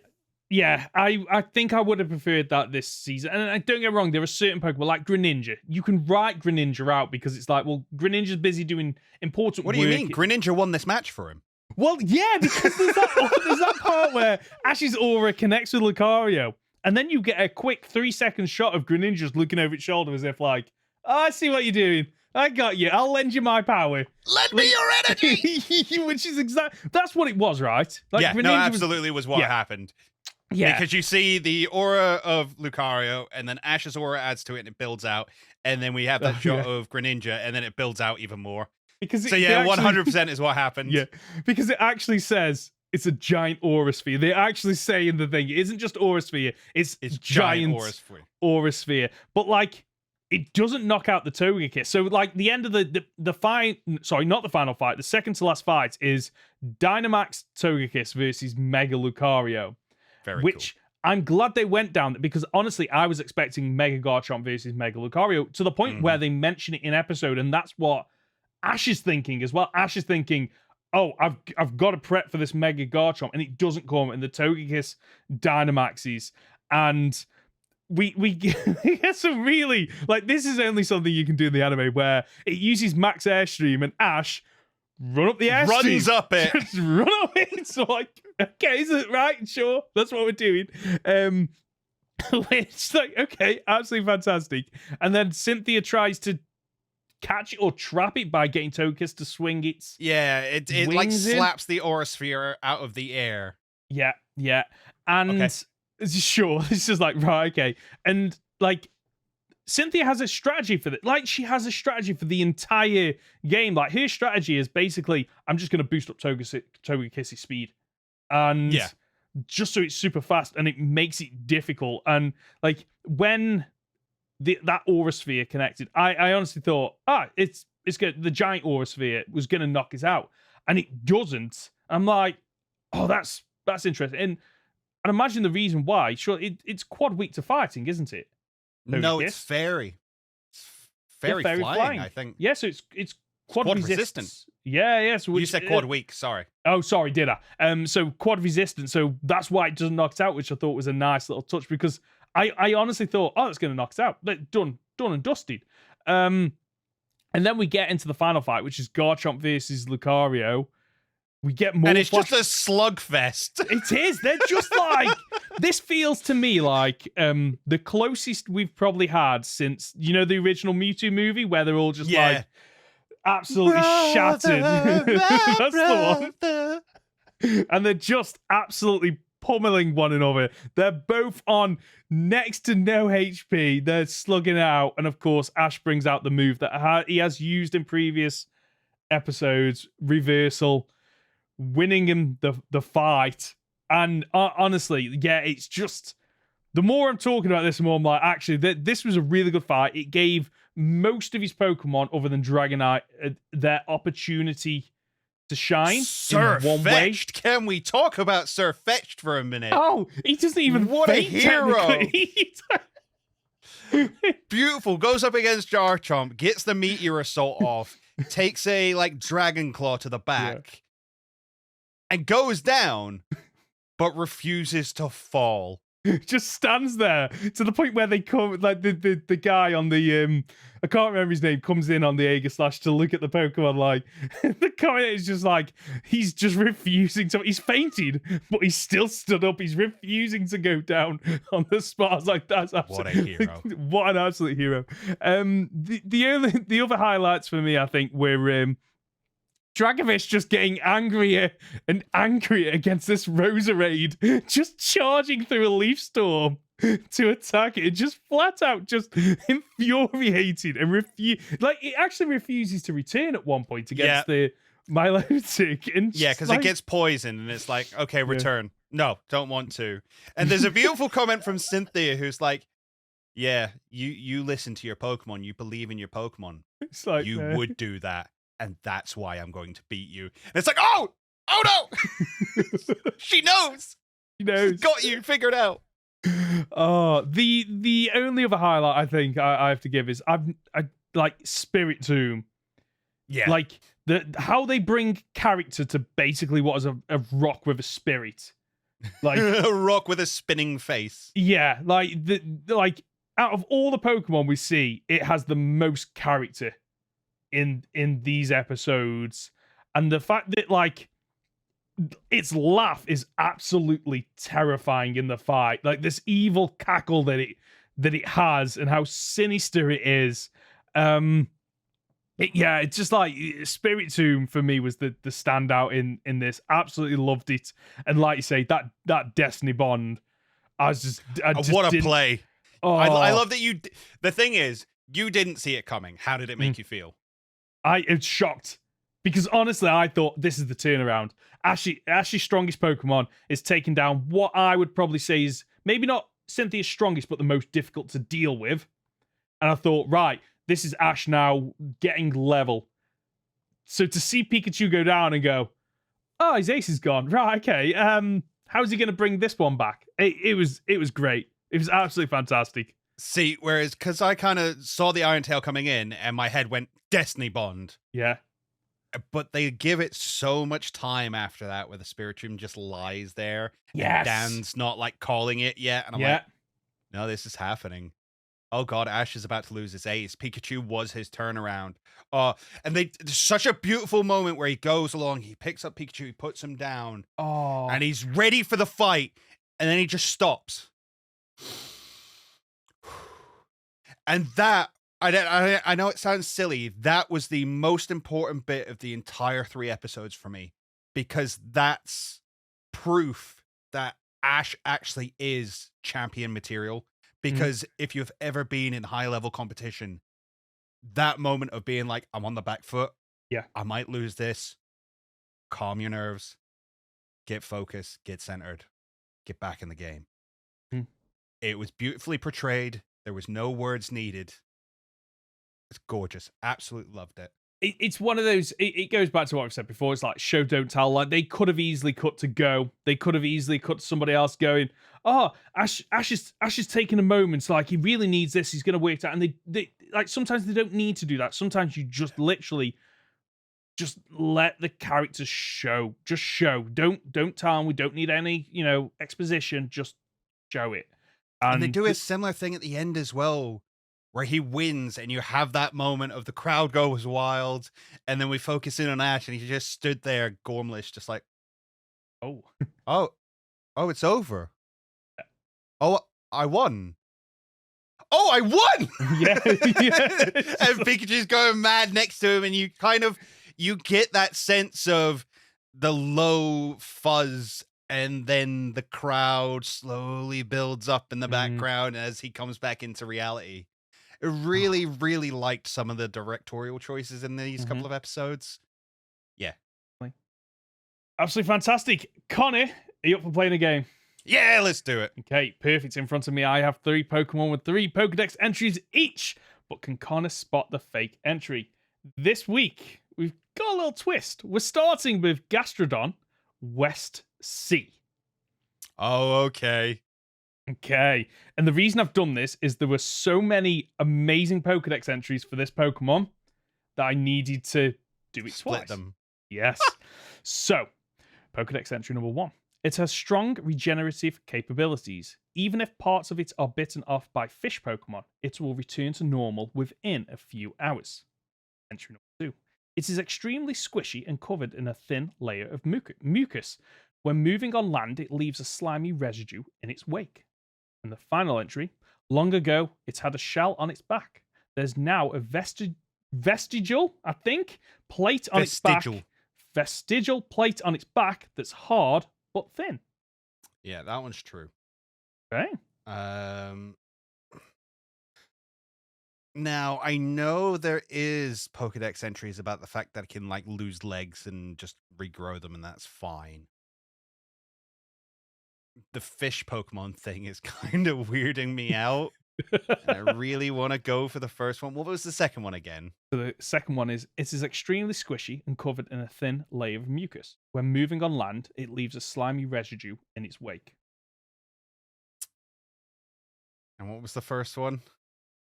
think I would have preferred that this season. And don't get me wrong, there are certain Pokemon, like Greninja. You can write Greninja out because it's like, well, Greninja's busy doing important work. What do you mean? Greninja won this match for him. Well, yeah, because there's that part where Ash's aura connects with Lucario, and then you get a quick 3-second shot of Greninja just looking over its shoulder as if like, oh, I see what you're doing. I got you. I'll lend you my power. Lend me your energy! Which is that's what it was, right? Like, yeah, Greninja absolutely was what happened. Yeah. Because you see the aura of Lucario, and then Ash's aura adds to it, and it builds out. And then we have that shot of Greninja, and then it builds out even more. Because 100% is what happened. Yeah, because it actually says it's a giant aura sphere. They actually say in the thing, it isn't just aura sphere, it's giant aura sphere. But like, it doesn't knock out the Togekiss. So like the end of the fight, sorry, not the final fight, the second to last fight is Dynamax Togekiss versus Mega Lucario. Which cool. I'm glad they went down, because honestly, I was expecting Mega Garchomp versus Mega Lucario to the point where they mention it in episode, and that's what Ash is thinking as well. Ash is thinking, oh, I've got to prep for this Mega Garchomp, and it doesn't come, and the Togekiss Dynamaxes, and we get some really, like, this is only something you can do in the anime where it uses Max Airstream, and Ash run up the airstream. Runs up it. Just run up it. So like, okay, is it right? Sure, that's what we're doing. It's like, okay, absolutely fantastic. And then Cynthia tries to catch it or trap it by getting Togekiss to swing its it like slaps the aura sphere out of the air. Yeah. And sure, it's just like, right, okay. And like, Cynthia has a strategy for that. Like, she has a strategy for the entire game. Like, her strategy is basically, I'm just going to boost up Togekiss's speed. And just so it's super fast, and it makes it difficult. And like, when that aura sphere connected, I honestly thought, it's good. The giant aura sphere was going to knock us out, and it doesn't. I'm like, oh, that's interesting. And imagine the reason why. Sure, it's quad weak to fighting, isn't it? No, it's fairy. Fairy flying, I think. Yeah, so it's quad resistant. Yeah. So you said quad weak. Sorry. Oh, sorry, did I? So quad resistant. So that's why it doesn't knock us out, which I thought was a nice little touch, because I honestly thought, oh, it's going to knock us out. Like, done and dusted. And then we get into the final fight, which is Garchomp versus Lucario. We get more. And it's just a slugfest. It is. They're just like, this feels to me like the closest we've probably had since, the original Mewtwo movie, where they're all just like absolutely shattered. That's the one. And they're just absolutely pummeling one another. They're both on next to no HP. They're slugging out. And of course, Ash brings out the move that he has used in previous episodes, Reversal, winning him the fight. And honestly, it's just, the more I'm talking about this, the more I'm like, actually, this was a really good fight. It gave most of his Pokemon, other than Dragonite, their opportunity to shine. Sir Fetched. Can we talk about Sir Fetched for a minute? Oh, he doesn't even What a hero! Beautiful. Goes up against Garchomp, gets the Meteor Assault off, takes a Dragon Claw to the back, and goes down, but refuses to fall. Just stands there to the point where they come, like the guy on the I can't remember his name, comes in on the Aegislash to look at the Pokemon. Like, the comment is just like, he's just refusing to. He's fainted, but he's still stood up. He's refusing to go down on the spot. I was like, that's absolutely, what a hero! What an absolute hero. The other highlights for me, I think, were Dragovich just getting angrier and angrier against this Roserade, just charging through a Leaf Storm to attack it, just flat out just infuriated and it actually refuses to return at one point against the Milotic. And Yeah, because it gets poisoned, and it's like, okay, return. No, don't want to. And there's a beautiful comment from Cynthia who's like, yeah, you listen to your Pokemon, you believe in your Pokemon. It's like, you would do that, and that's why I'm going to beat you. And it's like, oh no! She knows! She's got you figured out. Oh, the only other highlight I think I have to give is I like Spirit Tomb. Yeah. Like how they bring character to basically what is a rock with a spirit. Like a rock with a spinning face. Yeah, like like out of all the Pokemon we see, it has the most character in these episodes. And the fact that like its laugh is absolutely terrifying in the fight. Like this evil cackle that it has and how sinister it is. It's just like Spirit Tomb for me was the standout in this. Absolutely loved it. And like you say, that Destiny Bond, I just what a play. Oh. I love that you. The thing is, you didn't see it coming. How did it make you feel? I was shocked. Because honestly, I thought this is the turnaround. Ash's strongest Pokemon is taking down what I would probably say is maybe not Cynthia's strongest, but the most difficult to deal with. And I thought, right, this is Ash now getting level. So to see Pikachu go down and go, oh, his ace is gone. Right, okay. How's he going to bring this one back? It was great. It was absolutely fantastic. See, whereas, because I kind of saw the Iron Tail coming in and my head went, Destiny Bond. Yeah. But they give it so much time after that where the Spiritomb just lies there. Yes. And Dan's not like calling it yet. And I'm like, no, this is happening. Oh God, Ash is about to lose his ace. Pikachu was his turnaround. And there's such a beautiful moment where he goes along, he picks up Pikachu, he puts him down. Oh. And he's ready for the fight. And then he just stops. And that, I know it sounds silly. That was the most important bit of the entire 3 episodes for me, because that's proof that Ash actually is champion material. Because if you've ever been in high level competition, that moment of being like, I'm on the back foot. Yeah. I might lose this. Calm your nerves. Get focused. Get centered. Get back in the game. It was beautifully portrayed. There was no words needed. It's gorgeous. Absolutely loved it. It's one of those, it goes back to what I've said before. It's like show, don't tell. Like they could have easily cut to Go. They could have easily cut to somebody else going, oh, Ash is taking a moment. So like he really needs this. He's going to work it out. And they like sometimes they don't need to do that. Sometimes you just literally just let the characters show. Just show. Don't tell them. We don't need any, exposition. Just show it. And they do a similar thing at the end as well, where he wins and you have that moment of the crowd goes wild, and then we focus in on Ash and he just stood there gormless, just like, oh, it's over. Oh, I won. Oh, I won! Yeah. And Pikachu's going mad next to him, and you get that sense of the low fuzz, and then the crowd slowly builds up in the background as he comes back into reality. I really, really liked some of the directorial choices in these couple of episodes. Yeah. Absolutely fantastic. Conor, are you up for playing a game? Yeah, let's do it. Okay, perfect. In front of me, I have 3 Pokemon with 3 Pokedex entries each. But can Conor spot the fake entry? This week, we've got a little twist. We're starting with Gastrodon West C. Oh, okay. Okay, and the reason I've done this is there were so many amazing Pokedex entries for this Pokemon that I needed to do it Split twice. them. Yes. So, Pokedex entry number 1. It has strong regenerative capabilities. Even if parts of it are bitten off by fish Pokemon, it will return to normal within a few hours. Entry number 2. It is extremely squishy and covered in a thin layer of mucus. When moving on land, it leaves a slimy residue in its wake. And the final entry, long ago, it had a shell on its back. There's now a vestigial, I think, plate on its back. Vestigial plate on its back that's hard but thin. Yeah, that one's true. Okay. Now, I know there is Pokedex entries about the fact that it can like lose legs and just regrow them, and that's fine. The fish Pokemon thing is kind of weirding me out. And I really want to go for the first one. What was the second one again? So the second one is, it is extremely squishy and covered in a thin layer of mucus. When moving on land, it leaves a slimy residue in its wake. And what was the first one?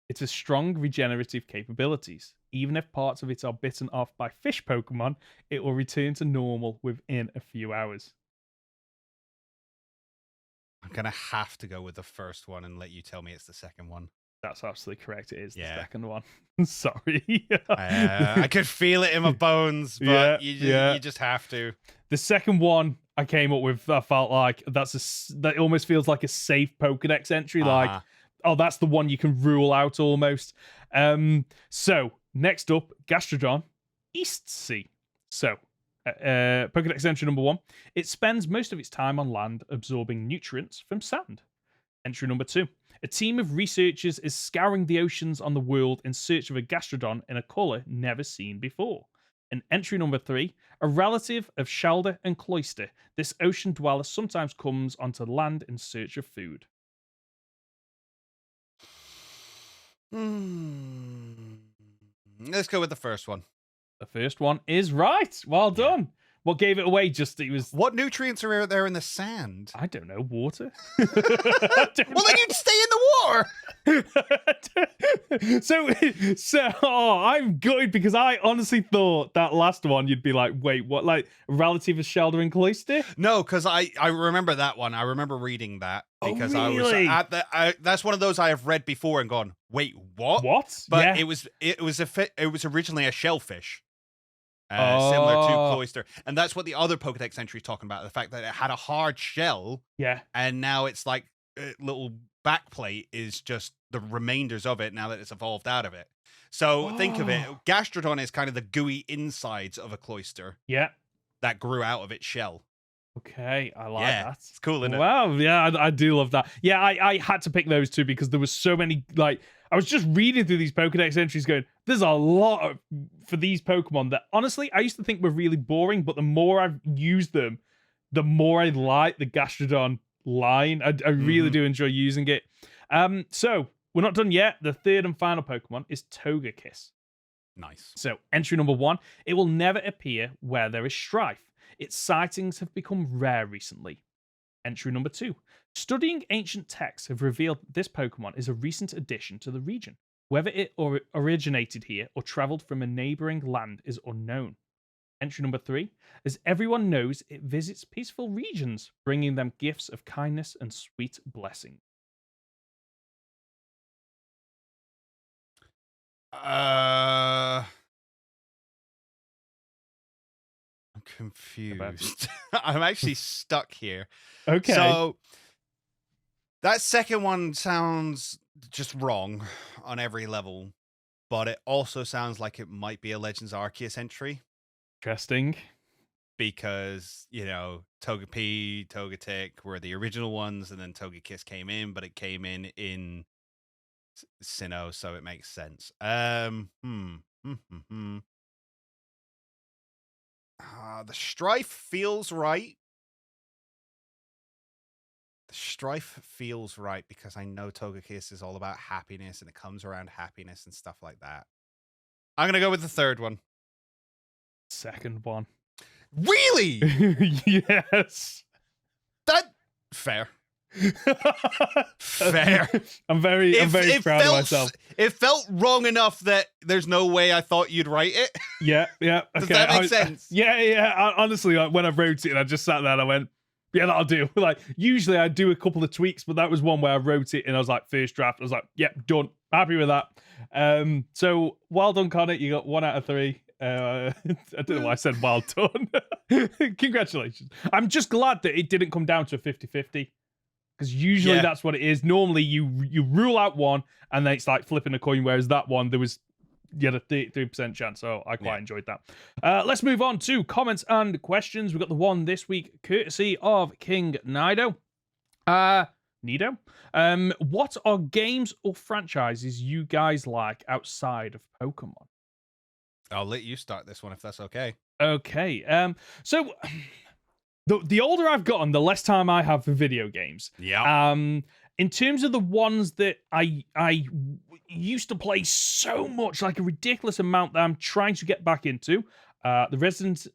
It has strong regenerative capabilities. Even if parts of it are bitten off by fish Pokemon, it will return to normal within a few hours. I'm going to have to go with the first one and let you tell me it's the second one. That's absolutely correct. It is the second one. Sorry. I could feel it in my bones, but you just have to. The second one I came up with, I felt like that almost feels like a safe Pokedex entry. Like, oh, that's the one you can rule out almost. So next up, Gastrodon East Sea. So Pokedex entry number 1. It spends most of its time on land absorbing nutrients from sand. Entry number 2. A team of researchers is scouring the oceans on the world in search of a Gastrodon in a colour never seen before. And entry number 3. A relative of Shelder and Cloyster, this ocean dweller sometimes comes onto land in search of food. Let's go with the first one. The first one is right. Well done. What gave it away? Just it was. What nutrients are there in the sand? I don't know. Water. Well, then you'd stay in the water. So I'm gutted because I honestly thought that last one you'd be like, wait, what? Like relative of Shelder and Cloyster? No, because I remember that one. I remember reading that because I was that's one of those I have read before and gone, wait, what? What? But it was originally a shellfish. Similar to Cloyster. And that's what the other Pokedex entry is talking about. The fact that it had a hard shell. Yeah. And now it's like a little backplate is just the remainders of it now that it's evolved out of it. So think of it. Gastrodon is kind of the gooey insides of a Cloyster. Yeah. That grew out of its shell. Okay, I like that. It's cool, isn't it? Wow, yeah, I do love that. Yeah, I had to pick those two because there was so many, like, I was just reading through these Pokedex entries going, there's a lot for these Pokemon that, honestly, I used to think were really boring, but the more I've used them, the more I like the Gastrodon line. I really do enjoy using it. So, we're not done yet. The third and final Pokemon is Togekiss. Nice. So, entry number 1, it will never appear where there is strife. Its sightings have become rare recently. Entry number 2. Studying ancient texts have revealed that this Pokemon is a recent addition to the region. Whether it originated here or travelled from a neighbouring land is unknown. Entry number 3. As everyone knows, it visits peaceful regions, bringing them gifts of kindness and sweet blessings. Confused. I'm actually stuck here. Okay. So that second one sounds just wrong on every level, but it also sounds like it might be a Legends Arceus entry. Interesting. Because, Togepi, Togetic were the original ones, and then Togekiss came in, but it came in Sinnoh, so it makes sense. The strife feels right. The strife feels right because I know Togekiss is all about happiness and it comes around happiness and stuff like that. I'm going to go with the third one. Second one. Really? Yes. Fair. Fair. I'm very proud of myself. It felt wrong enough that there's no way I thought you'd write it. Yeah. Okay. Does that make sense? Yeah. Honestly, like, when I wrote it, and I just sat there and I went, yeah, that'll do. Like, usually I do a couple of tweaks, but that was one where I wrote it and I was like, first draft. I was like, yep, done. Happy with that. So well done, Conor. You got 1 out of 3. I don't know why I said well done. Congratulations. I'm just glad that it didn't come down to a 50-50. Because usually that's what it is. Normally you rule out one and then it's like flipping a coin, whereas that one there was a 33% chance. So I quite enjoyed that. Let's move on to comments and questions. We've got the one this week courtesy of King Nido. Neato. What are games or franchises you guys like outside of Pokemon? I'll let you start this one if that's okay. Okay. So the older I've gotten, the less time I have for video games. Yeah. In terms of the ones that I used to play so much, like a ridiculous amount that I'm trying to get back into, the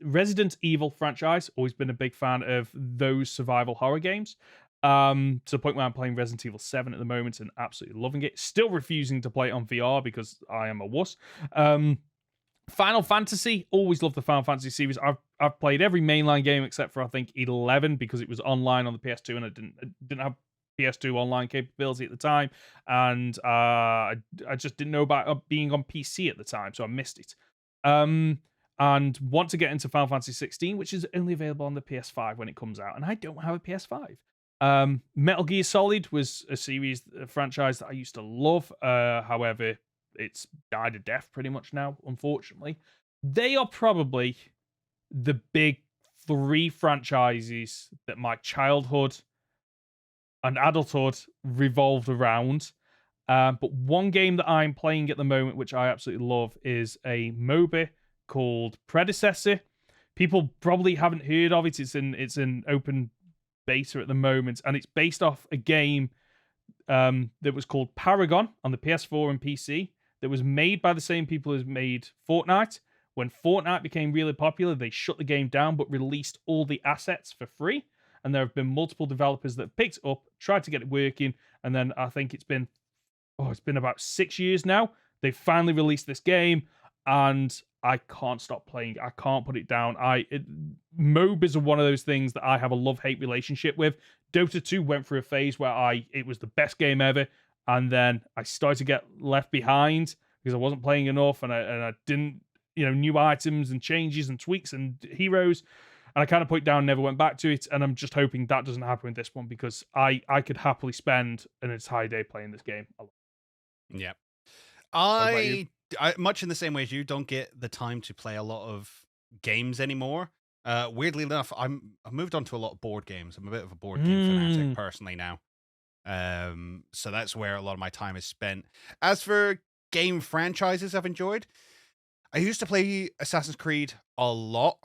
Resident Evil franchise, always been a big fan of those survival horror games. To the point where I'm playing Resident Evil 7 at the moment and absolutely loving it. Still refusing to play it on VR because I am a wuss. Final Fantasy, always loved the Final Fantasy series. I've played every mainline game except for I think 11 because it was online on the PS2 and I didn't have PS2 online capability at the time, and I just didn't know about being on PC at the time, so I missed it. And want to get into Final Fantasy 16, which is only available on the PS5 when it comes out, and I don't have a PS5. Metal Gear Solid was a franchise that I used to love. However, it's died a death pretty much now, unfortunately. They are probably the big 3 franchises that my childhood and adulthood revolved around. But one game that I'm playing at the moment, which I absolutely love, is a MOBA called Predecessor. People probably haven't heard of it. It's in open beta at the moment, and it's based off a game that was called Paragon on the PS4 and PC that was made by the same people as made Fortnite. When Fortnite became really popular, they shut the game down but released all the assets for free. And there have been multiple developers that picked it up, tried to get it working, and then I think it's been about 6 years now. They finally released this game, and I can't stop playing. I can't put it down. MOBAs are one of those things that I have a love-hate relationship with. Dota 2 went through a phase where it was the best game ever, and then I started to get left behind because I wasn't playing enough, and I didn't, new items and changes and tweaks and heroes. And I kind of put it down, never went back to it, and I'm just hoping that doesn't happen with this one because I could happily spend an entire day playing this game. Yeah. I much in the same way as you, don't get the time to play a lot of games anymore. Weirdly enough, I've moved on to a lot of board games. I'm a bit of a board game fanatic personally now. So that's where a lot of my time is spent. As for game franchises I've enjoyed, I used to play Assassin's Creed a lot.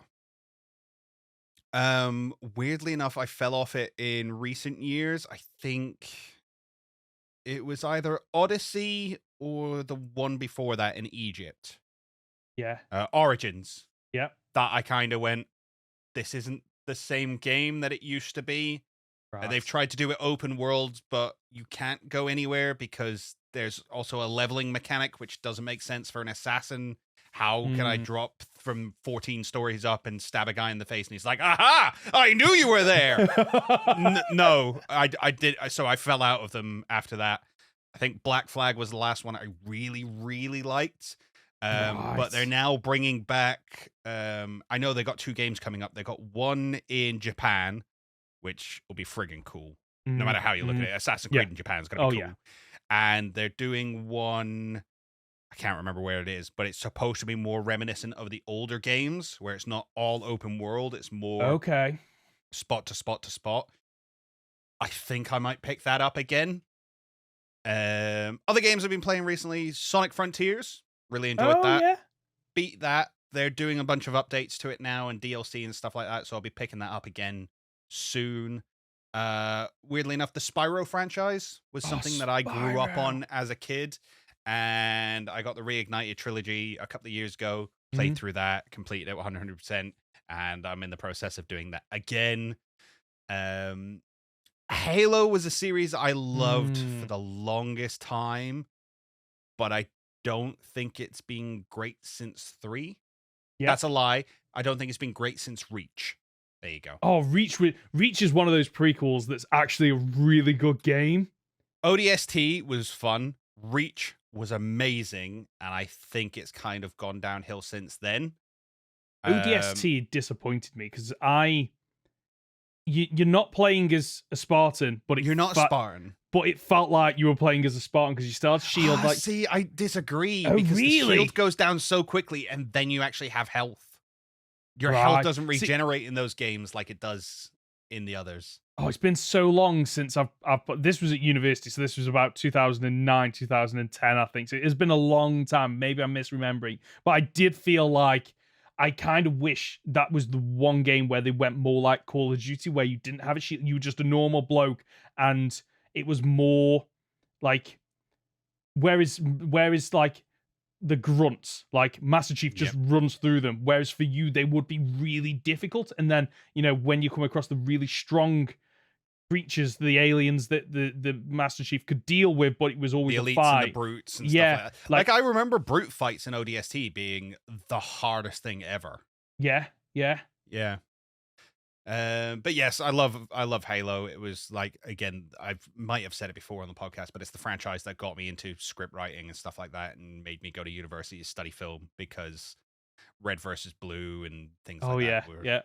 Weirdly enough, I fell off it in recent years. I think it was either Odyssey or the one before that in Egypt. Yeah. Origins. Yeah. That I kind of went, this isn't the same game that it used to be. Right. They've tried to do it open world, but you can't go anywhere because there's also a leveling mechanic, which doesn't make sense for an assassin. How can I drop from 14 stories up and stab a guy in the face? And he's like, aha, I knew you were there. No, I did. So I fell out of them after that. I think Black Flag was the last one I really, really liked. But they're now bringing back, I know they got 2 games coming up. They got one in Japan, which will be friggin' cool. No matter how you look at it, Assassin's Creed in Japan is going to be cool. Yeah. And they're doing one, I can't remember where it is, but it's supposed to be more reminiscent of the older games where it's not all open world. It's more spot to spot to spot. I think I might pick that up again. Other games I've been playing recently, Sonic Frontiers. Really enjoyed that. Yeah. Beat that. They're doing a bunch of updates to it now and DLC and stuff like that, so I'll be picking that up again soon. Weirdly enough, the Spyro franchise was something that I grew up on as a kid. And I got the Reignited trilogy a couple of years ago, played through that, completed it 100%, and I'm in the process of doing that again. Halo was a series I loved for the longest time, but I don't think it's been great since 3. Yep. That's a lie. I don't think it's been great since Reach. There you go. Oh, Reach is one of those prequels that's actually a really good game. ODST was fun. Reach was amazing, and I think it's kind of gone downhill since then. ODST disappointed me because you're not playing as a Spartan, but you're not a Spartan. But it felt like you were playing as a Spartan because you started shield. See, I disagree. Oh, because really? The shield goes down so quickly, and then you actually have health. Your health doesn't regenerate in those games like it does in the others? Oh, it's been so long since I've this was at university, so this was about 2009, 2010, I think. So it's been a long time. Maybe I'm misremembering, but I did feel like I kind of wish that was the one game where they went more like Call of Duty, where you didn't have a shield, you were just a normal bloke, and it was more like whereas like the grunts, like Master Chief just runs through them, whereas for you they would be really difficult, and then when you come across the really strong creatures, the aliens that the Master Chief could deal with, but it was always the elites a fight. and the brutes and stuff like that. Like I remember brute fights in ODST being the hardest thing ever. Yeah. But yes, I love Halo. It was like, again, I might have said it before on the podcast, but it's the franchise that got me into script writing and stuff like that, and made me go to university to study film, because Red versus Blue and things like that. Yeah.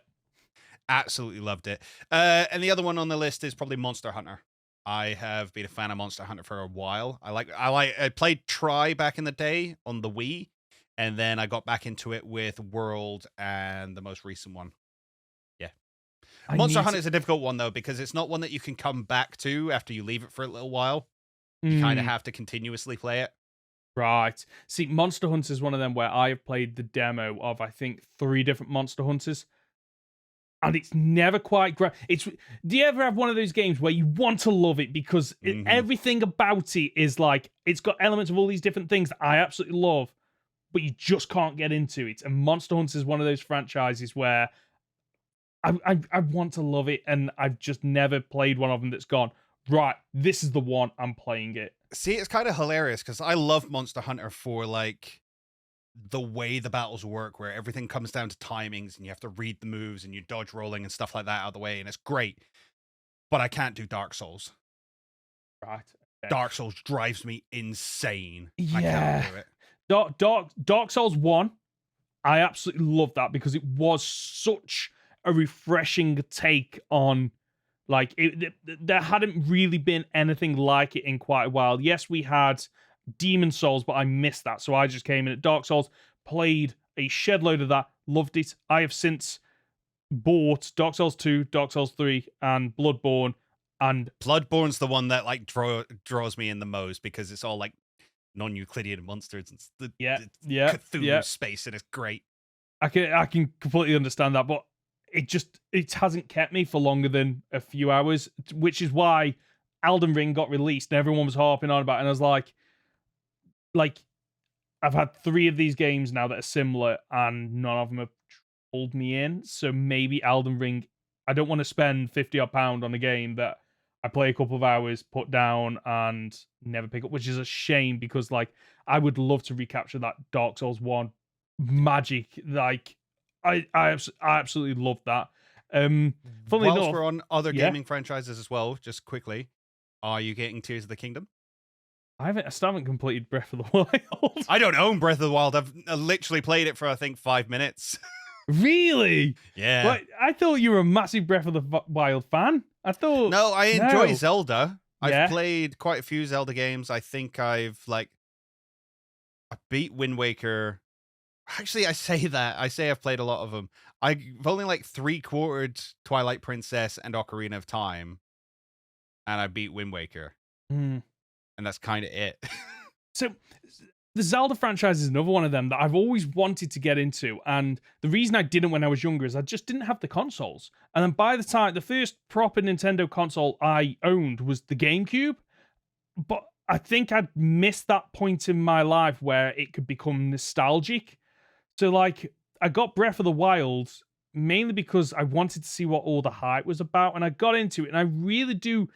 Absolutely loved it. And the other one on the list is probably Monster Hunter. I have been a fan of Monster Hunter for a while. I played Try back in the day on the Wii, and then I got back into it with World and the most recent one. Yeah. Monster Hunter is a difficult one, though, because it's not one that you can come back to after you leave it for a little while. You kind of have to continuously play it. Right. See, Monster Hunter is one of them where I have played the demo of, I think, 3 different Monster Hunters, and it's never quite do you ever have one of those games where you want to love it because everything about it is like, it's got elements of all these different things that I absolutely love, but you just can't get into it? And Monster Hunter is one of those franchises where I want to love it, and I've just never played one of them that's gone, right, this is the one, I'm playing it. See, it's kind of hilarious because I love Monster Hunter for like the way the battles work, where everything comes down to timings and you have to read the moves and you dodge rolling and stuff like that out of the way, and it's great. But I can't do Dark Souls. Right. Okay. Dark Souls drives me insane. Yeah. I can't do it. Dark Souls 1, I absolutely love that because it was such a refreshing take on, like, there hadn't really been anything like it in quite a while. Yes, we had Demon Souls, but I missed that, so I just came in at Dark Souls, played a shed load of that, loved it. I have since bought Dark Souls 2, Dark Souls 3, and Bloodborne. And Bloodborne's the one that like draws me in the most, because it's all like non-Euclidean monsters and the Cthulhu space, and it's great. I can completely understand that, but it hasn't kept me for longer than a few hours, which is why Elden Ring got released and everyone was harping on about it, and I was like I've had 3 of these games now that are similar, and none of them have pulled me in. So maybe Elden Ring, I don't want to spend £50 on a game that I play a couple of hours, put down, and never pick up, which is a shame, because like I would love to recapture that Dark Souls 1 magic. Like I absolutely love that. Funnily enough, we're on other gaming franchises as well, just quickly, are you getting Tears of the Kingdom? I still haven't completed Breath of the Wild. I don't own Breath of the Wild. I've literally played it for, I think, 5 minutes. Really? Yeah. But I thought you were a massive Breath of the Wild fan. No, I enjoy Zelda. I've played quite a few Zelda games. I think I beat Wind Waker. Actually, I say I've played a lot of them. I've only like 3/4 Twilight Princess and Ocarina of Time, and I beat Wind Waker. And that's kind of it. So the Zelda franchise is another one of them that I've always wanted to get into. And the reason I didn't when I was younger is I just didn't have the consoles. And then by the time, the first proper Nintendo console I owned was the GameCube. But I think I'd missed that point in my life where it could become nostalgic. So like, I got Breath of the Wild mainly because I wanted to see what all the hype was about. And I got into it, and I really do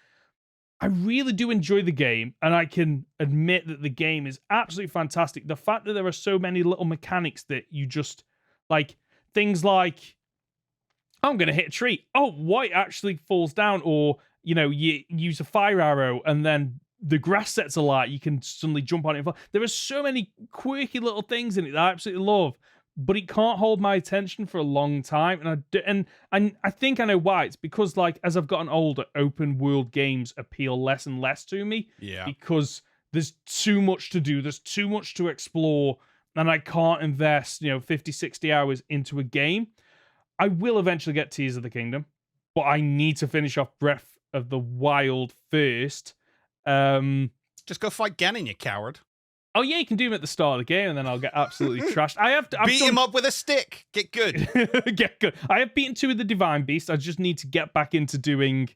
enjoy the game, and I can admit that the game is absolutely fantastic. The fact that there are so many little mechanics that you just, like, things like, I'm going to hit a tree. Oh, white actually falls down, or, you use a fire arrow, and then the grass sets alight. You can suddenly jump on it. There are so many quirky little things in it that I absolutely love, but it can't hold my attention for a long time, and I think I know why. It's because, like, as I've gotten older, open world games appeal less and less to me. Yeah. Because there's too much to do, there's too much to explore, and I can't invest 50, 60 hours into a game. I will eventually get Tears of the Kingdom. but I need to finish off Breath of the Wild first. Just go fight Ganon, you coward. Oh yeah, you can do him at the start of the game, and then I'll get absolutely trashed. Beat him up with a stick. Get good. Get good. I have beaten 2 of the Divine Beast. I just need to get back into doing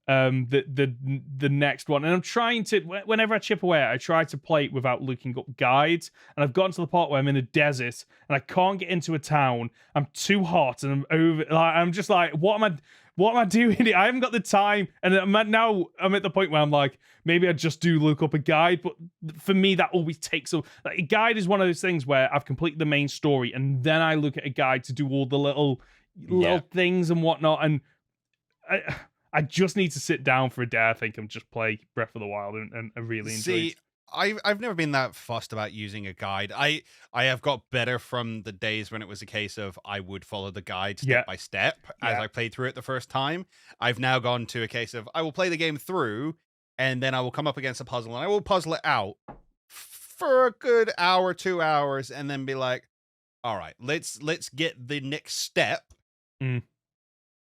the next one, and I'm trying to. Whenever I chip away, I try to play it without looking up guides, and I've gotten to the part where I'm in a desert and I can't get into a town. I'm too hot, and I'm over. Like, I'm just like, what am I doing? I haven't got the time, and I'm at the point where I'm like, maybe I just do look up a guide, but for me that always takes a guide is one of those things where I've completed the main story, and then I look at a guide to do all the little things and whatnot, and I just need to sit down for a day, I think, and just play Breath of the Wild and really enjoy it. I've never been that fussed about using a guide. I have got better from the days when it was a case of I would follow the guide step by step as I played through it the first time. I've now gone to a case of I will play the game through, and then I will come up against a puzzle, and I will puzzle it out for a good hour, 2 hours, and then be like, all right, let's get the next step. And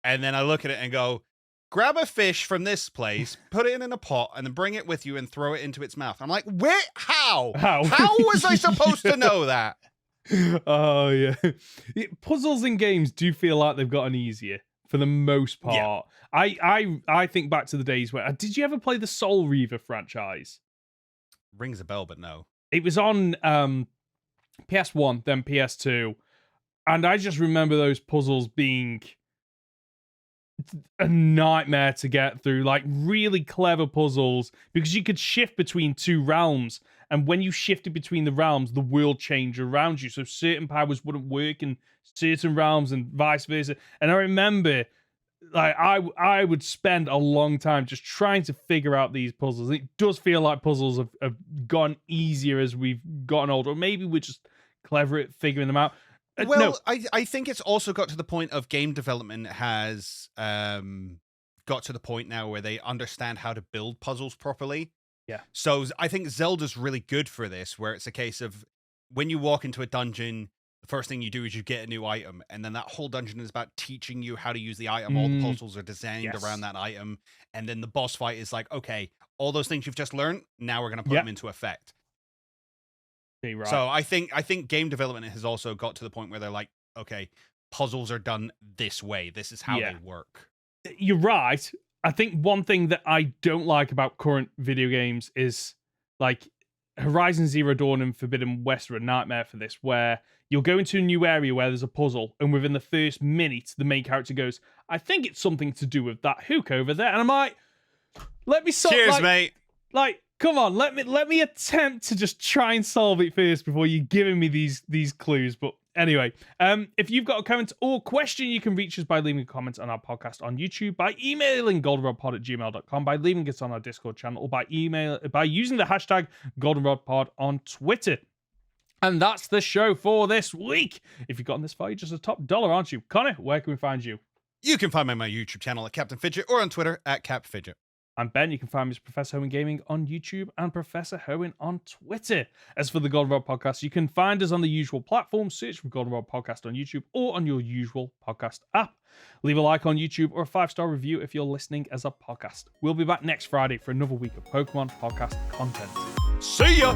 then I look at it and go, grab a fish from this place, put it in a pot, and then bring it with you and throw it into its mouth. I'm like, where? How was I supposed to know that? Oh, yeah. Puzzles in games do feel like they've gotten easier for the most part. Yeah. I think back to the days where... Did you ever play the Soul Reaver franchise? Rings a bell, but no. It was on PS1, then PS2, and I just remember those puzzles being... a nightmare to get through, like really clever puzzles, because you could shift between 2 realms, and when you shifted between the realms, the world changed around you, so certain powers wouldn't work in certain realms and vice versa. And I remember, like, I would spend a long time just trying to figure out these puzzles. It does feel like puzzles have gotten easier as we've gotten older, or maybe we're just clever at figuring them out. Well, no. I think it's also got to the point of game development has got to the point now where they understand how to build puzzles properly. Yeah. So I think Zelda's really good for this, where it's a case of when you walk into a dungeon, the first thing you do is you get a new item, and then that whole dungeon is about teaching you how to use the item. All the puzzles are designed around that item, and then the boss fight is like, okay, all those things you've just learned, now we're going to put them into effect. Right. So I think game development has also got to the point where they're like, okay, puzzles are done this way. This is how they work. You're right. I think one thing that I don't like about current video games is like Horizon Zero Dawn and Forbidden West are a nightmare for this, where you'll go into a new area where there's a puzzle, and within the first minute, the main character goes, I think it's something to do with that hook over there. And I'm like, let me solve. Cheers, mate. Like, come on, let me attempt to just try and solve it first before you giving me these clues. But anyway, if you've got a comment or question, you can reach us by leaving a comment on our podcast on YouTube, by emailing goldenrodpod@gmail.com, by leaving us on our Discord channel, or by using the hashtag goldenrodpod on Twitter. And that's the show for this week. If you've gotten this far, you're just a top dollar, aren't you? Conor, where can we find you? You can find me on my YouTube channel at Captain Fidget, or on Twitter at CapFidget. I'm Ben. You can find me as Professor Hoenn Gaming on YouTube and Professor Hoenn on Twitter. As for the Goldenrod Podcast, you can find us on the usual platforms. Search for Goldenrod Podcast on YouTube or on your usual podcast app. Leave a like on YouTube or a 5-star review if you're listening as a podcast. We'll be back next Friday for another week of Pokemon podcast content. See ya!